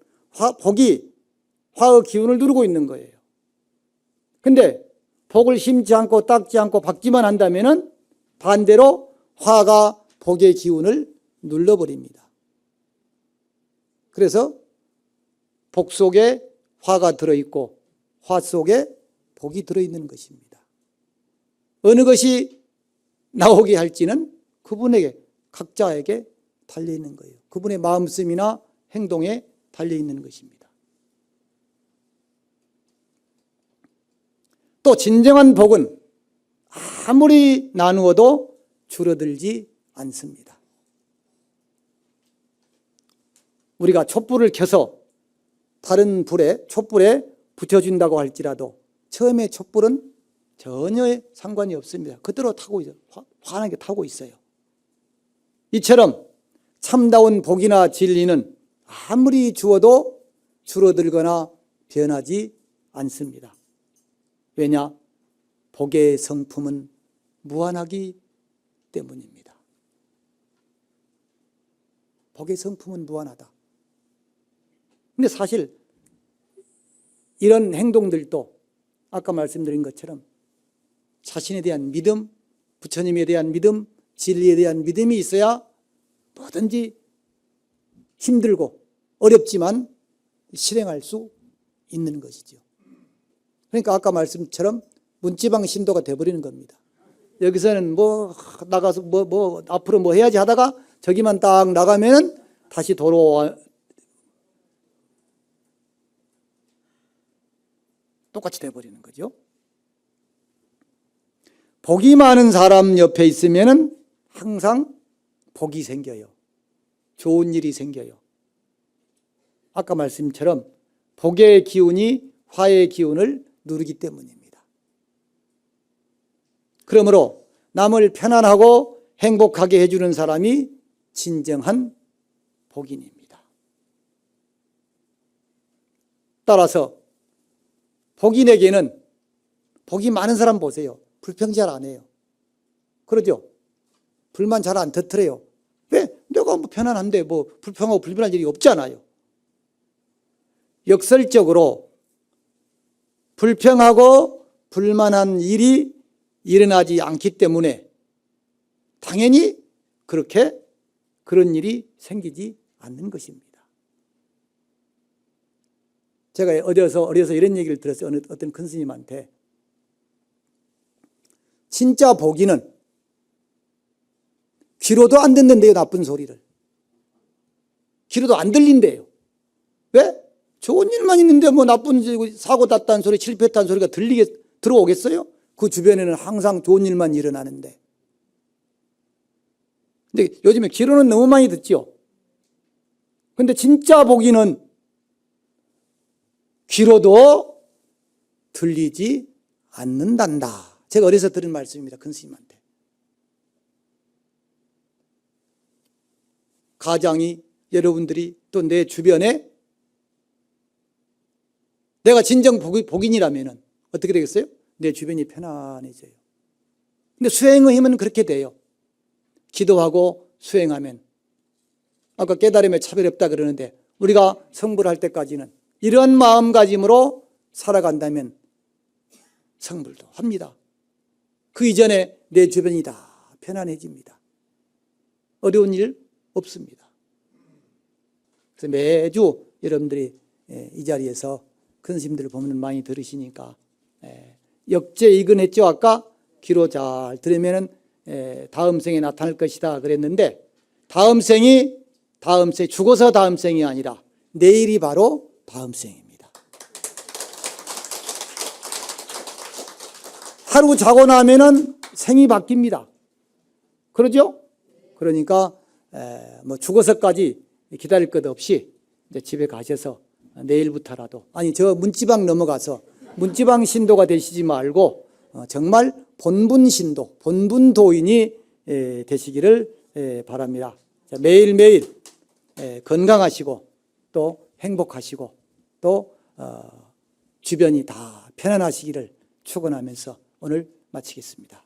복이 화의 기운을 누르고 있는 거예요. 근데 복을 심지 않고 닦지 않고 받기만 한다면 반대로 화가 복의 기운을 눌러버립니다. 그래서 복 속에 화가 들어있고 화 속에 복이 들어있는 것입니다. 어느 것이 나오게 할지는 그분에게, 각자에게 달려있는 거예요. 그분의 마음씀이나 행동에 달려있는 것입니다. 또 진정한 복은 아무리 나누어도 줄어들지 않습니다. 우리가 촛불을 켜서 다른 촛불에 붙여준다고 할지라도 처음에 촛불은 전혀 상관이 없습니다. 그대로 타고 있어요. 환하게 타고 있어요. 이처럼 참다운 복이나 진리는 아무리 주어도 줄어들거나 변하지 않습니다. 왜냐? 복의 성품은 무한하기 때문입니다. 복의 성품은 무한하다. 근데 사실 이런 행동들도 아까 말씀드린 것처럼 자신에 대한 믿음, 부처님에 대한 믿음, 진리에 대한 믿음이 있어야 뭐든지 힘들고 어렵지만 실행할 수 있는 것이죠. 그러니까 아까 말씀처럼 문지방 신도가 돼버리는 겁니다. 여기서는 나가서 앞으로 해야지 하다가 저기만 딱 나가면은 다시 도로 똑같이 돼버리는 거죠. 복이 많은 사람 옆에 있으면은 항상 복이 생겨요. 좋은 일이 생겨요. 아까 말씀처럼 복의 기운이 화의 기운을 누르기 때문입니다. 그러므로 남을 편안하고 행복하게 해주는 사람이 진정한 복인입니다. 따라서 복인에게는, 복이 많은 사람 보세요. 불평 잘 안 해요. 그러죠? 불만 잘 안 터뜨려요. 왜? 내가 편안한데 불평하고 불편한 일이 없잖아요. 역설적으로 불평하고 불만한 일이 일어나지 않기 때문에 당연히 그런 일이 생기지 않는 것입니다. 제가 어려서 이런 얘기를 들었어요. 어떤 큰 스님한테. 진짜 복인은 귀로도 안 듣는데요, 나쁜 소리를. 귀로도 안 들린대요. 왜? 좋은 일만 있는데 나쁜 사고 났다는 소리, 실패했다는 소리가 들어오겠어요? 그 주변에는 항상 좋은 일만 일어나는데. 근데 요즘에 귀로는 너무 많이 듣죠. 근데 진짜 복인은 귀로도 들리지 않는단다. 제가 어려서 들은 말씀입니다. 큰 스님한테. 가장이 여러분들이 또 내 주변에 내가 진정 복인이라면 어떻게 되겠어요? 내 주변이 편안해져요. 근데 수행의 힘은 그렇게 돼요. 기도하고 수행하면. 아까 깨달음에 차별이 없다 그러는데 우리가 성불할 때까지는 이런 마음가짐으로 살아간다면 성불도 합니다. 그 이전에 내 주변이 다 편안해집니다. 어려운 일 없습니다. 그래서 매주 여러분들이 이 자리에서 큰 스님들을 보면 많이 들으시니까 역제이근했죠. 아까 귀로 잘 들으면 다음 생에 나타날 것이다 그랬는데 다음 생이 죽어서 다음 생이 아니라 내일이 바로 다음 생입니다. 하루 자고 나면은 생이 바뀝니다. 그러죠? 그러니까 죽어서까지 기다릴 것 없이 이제 집에 가셔서 내일부터라도 저 문지방 넘어가서 문지방 신도가 되시지 말고 정말 본분 신도, 본분 도인이 되시기를 바랍니다. 매일매일 건강하시고 또 행복하시고 또 주변이 다 편안하시기를 축원하면서 오늘 마치겠습니다.